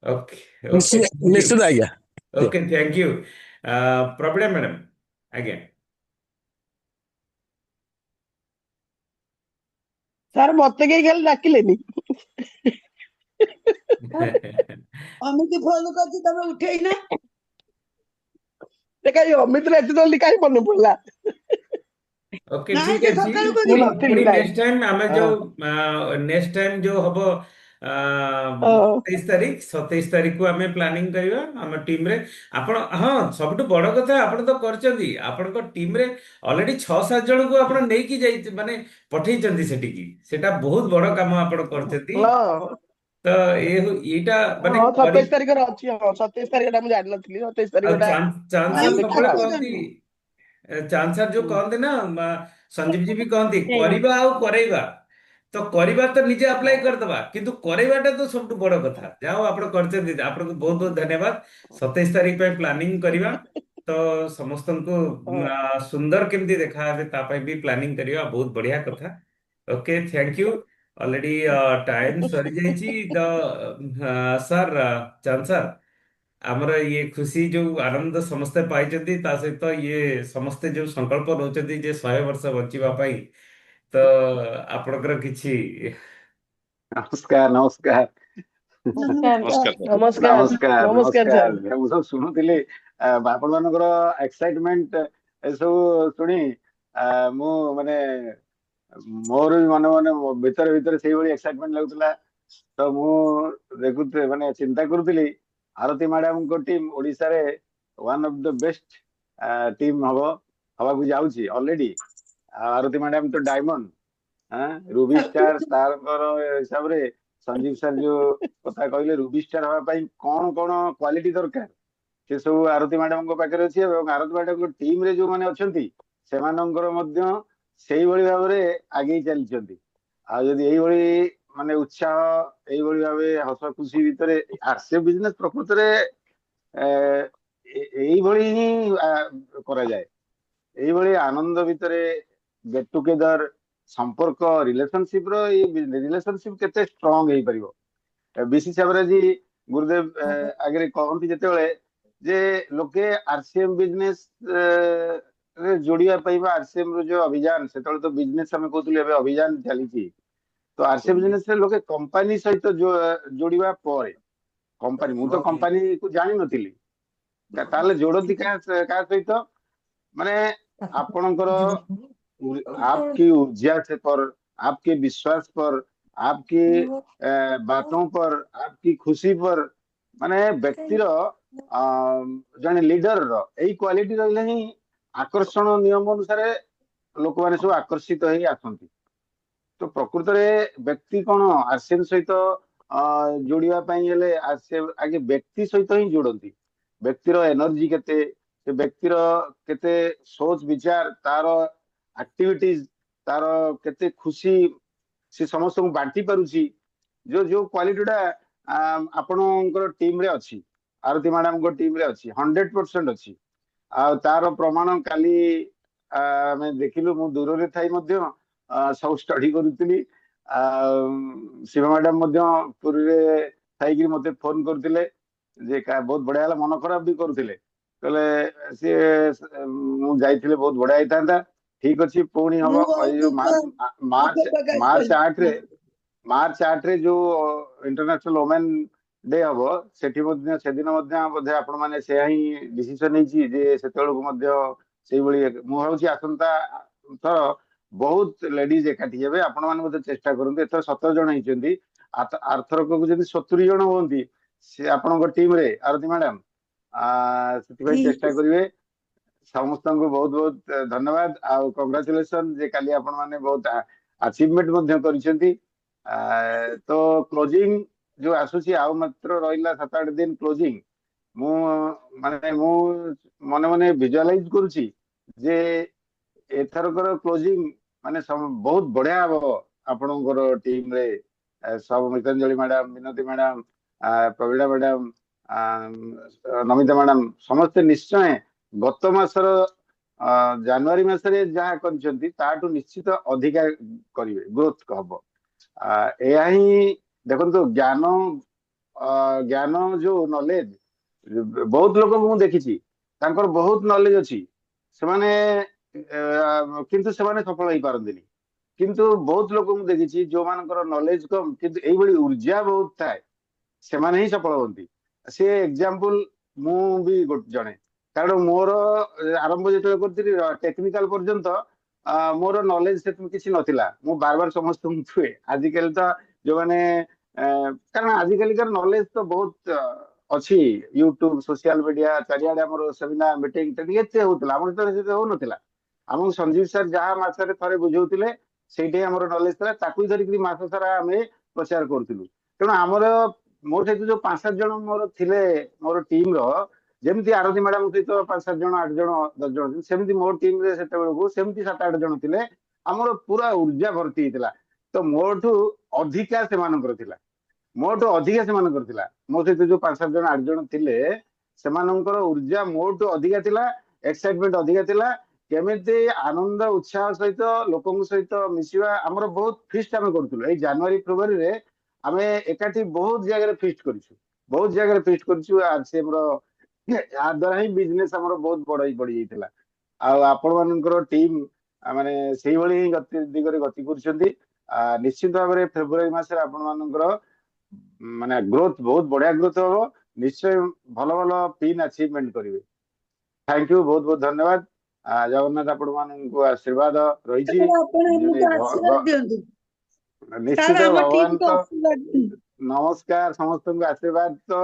ଓକେ ଓକେ ନିଶ୍ଚିତ ଥ୍ୟାଙ୍କ ୟୁ। ନିଶ୍ଚିତ ଆଜ୍ଞା। Okay thank you. Prabina madam, ଆଜ୍ଞା। ସାର୍ ମତେ କେହି ଖାଲି ଡାକିଲେନି। ଅମିତ ଫୋନ କରିଛି ତମେ ଉଠେଇନା। କାହିଁ ଅମିତର ଏତେ ଜଲ୍ଦି କାହିଁ ମନେ ପଡିଲା? ଓକେ ନାଇଁ ଠିକ ସେ ଅଛି। ସକାଳୁ ମୁଁ ପୁଣି କରିବି। ନଥିଲି ପୁଣି ନାଇଁ। ନେକ୍ସଟ ଟାଇମ ଆମେ ହଁ ଯୋଉ ନେକ୍ସଟ ଟାଇମ ଯୋଉ ହବ ହଁ 27 ତାରିଖକୁ ଆମେ ପ୍ଲାନିଂ କରିବା ଆମ ଟିମରେ। ଆପଣ, ହଁ, ସବୁଠୁ ବଡ କଥା ଆପଣ ତ କରିଛନ୍ତି, ଆପଣଙ୍କ ଟିମରେ ଅଲରେଡି 6-7 ଜଣଙ୍କୁ ଆପଣ ନେଇକି ଯାଇ ମାନେ ପଠେଇଛନ୍ତି ସେଠିକି। ସେଟା ବହୁତ ବଡ କାମ ଆପଣ କରିଛନ୍ତି। ହଁ ତ ଏଇଟା ମାନେ ହଁ 27 ତାରିଖରେ ଅଛି। ହଁ 27 ତାରିଖଟା ମୁଁ ଜାଣିନଥିଲି। 27 ତାରିଖଟା ଚାନ୍ଦ ନାଇଁ ସାର୍ ସେ ସବୁବେଳେ ଠାକୁର କହନ୍ତି, ଜାଣିଛନ୍ତି। ଚାନ୍ଦ ସାର୍ ଯୋଉ କହନ୍ତି ନା, ସଞ୍ଜୀବ जी ବି କହନ୍ତି, ଆଜ୍ଞା କରିବା ଆଉ କରେଇବା। ତ କରିବା ତ ନିଜେ ଆପ୍ଲାଏ କରିଦବା, କିନ୍ତୁ କରେଇବାଟା ତ ସବୁଠୁ ବଡ କଥା। ଯାହା ହଉ ଆପଣ କରିଛନ୍ତି, ଆପଣଙ୍କୁ ବହୁତ ବହୁତ ଧନ୍ୟବାଦ। 27 ତାରିଖ ପାଇଁ ପ୍ଲାନିଂ କରିବା। ତ ସମସ୍ତଙ୍କୁ ହଁ ସୁନ୍ଦର କେମିତି ଦେଖାହେବେ ତା ପାଇଁ ବି ପ୍ଲାନିଂ କରିବା। ବହୁତ ବଢିଆ କଥା। Okay thank you. Already time ସରିଯାଇଛି। ତ ସାର୍, ଚାନ୍ଦ ସାର୍, ଆମର ଇଏ ଖୁସି ଯୋଉ ଆନନ୍ଦ ସମସ୍ତେ ପାଇଛନ୍ତି, ତା ସହିତ ଇଏ ସମସ୍ତେ ଯୋଉ ସଂକଳ୍ପ ନଉଛନ୍ତି ଯେ 100 ବର୍ଷ ବଞ୍ଚିବା ପାଇଁ, ତ ଆପଣଙ୍କର କିଛି ନମସ୍କାର ନମସ୍କାର ନମସ୍କାର। ନମସ୍କାର। ନମସ୍କାର ନମସ୍କାର ନମସ୍କାର ସାର୍। ନମସ୍କାର। ମୁଁ ସବୁ ଶୁଣୁଥିଲି ଆପଣ ମାନଙ୍କର ଏକ୍ସାଇଟମେଣ୍ଟ ଏସବୁ ଶୁଣି ମୁଁ ମାନେ ମୋର ବି ମନେ ମନେ ଭିତରେ ଭିତରେ ସେଇଭଳି ଏକ୍ସାଇଟମେଣ୍ଟ ଲାଗୁଥିଲା। ତ ମୁଁ ଦେଖୁଥିଲି, ମାନେ ଚିନ୍ତା କରୁଥିଲି, ଆରତୀ ମ୍ୟାଡାମଙ୍କ ଟିମ୍ ଓଡିଶାରେ one of the best team ହବାକୁ ଯାଉଛି ଅଲରେଡି। ଆରତୀ ମ୍ୟାଡାମ ତ ଡାଇମଣ୍ଡ, ରୁବି ଷ୍ଟାର ସାରଙ୍କର ହିସାବରେ ସଞ୍ଜୀବ ସାର୍ ଯୋଉ କଥା କହିଲେ, ରୁବି ଷ୍ଟାର ହବା ପାଇଁ କଣ କଣ କ୍ୱାଲିଟି ଦରକାର ସେ ସବୁ ଆରତୀ ମ୍ୟାଡାମଙ୍କ ପାଖରେ ଅଛି। ଏବଂ ଆରତୀ ମ୍ୟାଡାମଙ୍କ ଟିମ୍ ରେ ଯୋଉମାନେ ଅଛନ୍ତି ସେମାନଙ୍କର ମଧ୍ୟ ସେଇଭଳି ଭାବରେ ଆଗେଇ ଚାଲିଛନ୍ତି। ଆଉ ଯଦି ଏଇଭଳି ମାନେ ଉତ୍ସାହ, ଏଇଭଳି ଭାବେ ହସ ଖୁସି ଭିତରେ ଆରସିଏଫ ବିଜନେସ ପ୍ରକୃତରେ ଏ, ଏଇଭଳି ହିଁ କରାଯାଏ। ଏଇଭଳି ଆନନ୍ଦ ଭିତରେ ଗେଟ୍ ଟୁଗେଦର, ସମ୍ପର୍କ, ରିଲେସନସିପ ର ଏଇ ରିଲେସନସିପ କେତେ ଷ୍ଟ୍ରଙ୍ଗ ହେଇପାରିବ। ବିସି ସାବରାଜୀ ଗୁରୁଦେବ ଆଗରେ କହନ୍ତି ଯେତେବେଳେ, ଯେ ଲୋକେ ଆରସିଏମ ବିଜନେସ ରେ ଯୋଡିବା ପାଇଁ ବା ଆରସିଏମ ର ଯୋଉ ଅଭିଯାନ, ସେତେବେଳେ ତ ବିଜନେସ ଆମେ କହୁଥିଲୁ, ଏବେ ଅଭିଯାନ ଚାଲିଛି। ତ ଆରସିଏମ ବିଜନେସ ରେ ଲୋକେ କମ୍ପାନୀ ସହିତ ଯୋଡିବା ପରେ, କମ୍ପାନୀ, ମୁଁ ତ କମ୍ପାନୀ କୁ ଜାଣିନଥିଲି, ତାହେଲେ ଯୋଡନ୍ତି କାହା କାହା ସହିତ, ମାନେ ଆପଣଙ୍କର आपकी ऊर्जा से पर, आपके विश्वास पर, आपकी बातों पर, आपकी खुशी पर, ମାନେ ବ୍ୟକ୍ତିର ଜଣେ ଲିଡର ର ଏଇ କ୍ୱାଲିଟି ରହିଲେ ହିଁ ଆକର୍ଷଣ ନିୟମ ଅନୁସାରେ ଲୋକମାନେ ସବୁ ଆକର୍ଷିତ ହେଇ ଆସନ୍ତି। ତ ପ୍ରକୃତରେ ବ୍ୟକ୍ତି କଣ ଆରସିଏମ ସହିତ ଯୋଡିବା ପାଇଁ ହେଲେ ଆଗେ ବ୍ୟକ୍ତି ସହିତ ହିଁ ଯୋଡନ୍ତି। ବ୍ୟକ୍ତିର ଏନର୍ଜି କେତେ, ସେ ବ୍ୟକ୍ତିର କେତେ ସୋଚ ବିଚାର, ତାର ଆକ୍ଟିଭିଟିଜ, ତାର କେତେ ଖୁସି ସେ ସମସ୍ତଙ୍କୁ ବାଣ୍ଟି ପାରୁଛି, ଯୋଉ ଯୋଉ କ୍ୱାଲିଟି ଟା ଆପଣଙ୍କର ଟିମ ରେ ଅଛି, ଆରତୀ ମ୍ୟାଡାମଙ୍କ ଟିମ ରେ ଅଛି, 100% ଅଛି। ଆଉ ତାର ପ୍ରମାଣ କାଲି ଆମେ ଦେଖିଲୁ। ମୁଁ ଦୂରରେ ଥାଇ ମଧ୍ୟ ସବୁ ଷ୍ଟଡି କରୁଥିଲି। ଆଉ ଶିବ ମ୍ୟାଡାମ ମଧ୍ୟ ପୁରୀରେ ଥାଇକି ମତେ ଫୋନ କରୁଥିଲେ ଯେ ବହୁତ ବଢିଆ ହେଲା, ମନ ଖରାପ ବି କରୁଥିଲେ, କହିଲେ ସିଏ ମୁଁ ଯାଇଥିଲେ ବହୁତ ବଢିଆ ହେଇଥାନ୍ତା। ठीक अच्छी पुणी हम ମୁଁ ବହୁତ जो ଦୁଃଖ मार्च ପ୍ରକାଶ मार्च କରୁଛି। 8 रे मार्च 8 रे जो इंटरनेशनल वुमेन डे हम सेठी मध्य सेदिन मध्य बोधे आपण माने से ही डिसीजन ହେଇଛି जे सेतेळକୁ मध्य सेही भଳି मु भावुची आसंता थर बहुत लेडीज एकाठी हेबे आपण माने मध्य चेष्टा करंतु एथर 17 जण ହେଇଛନ୍ତି आर्थर को जदि 70 जण होंती से आपनको टीम रे आरती मैडम सेति भाई चेष्टा करिवे समस्त को बहुत बहुत धन्यवाद आउ कंग्रेचुलेशन जे काली आपण माने बहुत अचीवमेंट मध्य करिसेंती तो क्लोजिंग जो आसुची आउ मात्र रहिला 7-8 दिन क्लोजिंग मु माने मु मने मने विजुअलाइज करूची जे एथरकर क्लोजिंग माने बहुत बढ़िया हबो आपणकर टीम रे सब मितांजलि मैडम मिनती मैडम प्रवीणा मैडम नमिता मैडम समस्ते निश्चय गत मासर जनवरी मासरे जहाँ करछंती ताटू निश्चित अधिका करिवे ग्रोथ हबो एया ही देखंतु ज्ञान ज्ञान जो नॉलेज बहुत लोक मु देखिছি तांकर बहुत नॉलेज अछि सेमाने किंतु सेमाने सफल होई पारंदिनी किंतु बहुत लोक मु देखिছি जो मानकर नॉलेज कम किंतु एई बड़ी ऊर्जा बहुत थाए सेमाने ही सफल होंती से एग्जांपल मु भी जणे कारण मोर आरंभ जेतले करथिली टेक्निकल पर्यंत मोर नॉलेज से किसी नथिला मु बार बार समस्त थुए आजिकल तो जो माने कारण आजिकल कर नॉलेज तो बहुत अच्छी यूट्यूब सोशल मीडिया चारियाडे हमर सेमिनार मीटिंग टेक एते होतला हमर तो से हो नथिला हम संजीव सर जहां मासरे थरे बुझौतिले सेठी हमर नॉलेज थला ताकू धरि कि मास सारा हमें प्रचार करथिलु तेणु हमर मोर सहित जो 5-7 जण मोर थिले मोर टीम रो जेमती आरती मैडम सहित 5-7 जण 8 जण 10 जण सेमती मोर टीम रे सेते बेलको सेमती 7-8 जण थिले हमर पूरा ऊर्जा भर्ती हितला तो मोरठू अधिका से मानकर थिला मोटो अधिका से मानकर थिला मो सहित जो 5-7 जण 8 जण थिले सेमानकर ऊर्जा मोटो अधिका थिला एक्साइटमेंट अधिका थिला केमिति आनंद उत्साह सहित लोकन सहित मिसिवा हमर बहुत फीस्ट हम करथुल ए जनवरी फरवरी रे हमें एकाठी बहुत जगह फीस्ट करिछु बहुत जगह फीस्ट करिछु आज से हमर या द्वारा ही बिजनेस हमर बहुत बड़ाई बढ़ी जाइतिला आ आपण मानकर टीम माने सेही भली ही गति दिगरे गति करछंती निश्चित भाव में फेब्रुआरी मास रे आपण मानकर माने ग्रोथ बहुत बढ़िया ग्रोथ हो निश्चय भलो भलो पिन अचीवमेंट करिवे थैंक यू बहुत बहुत धन्यवाद जगन्नाथ आपण माननको आशीर्वाद रहिछि ଆପଣ ଆମକୁ आशीर्वाद दियंतु निश्चित ସାର୍ ଆମ भगवान टीम को तो आशीर्वाद दियंतु नमस्कार समस्त को आशीर्वाद तो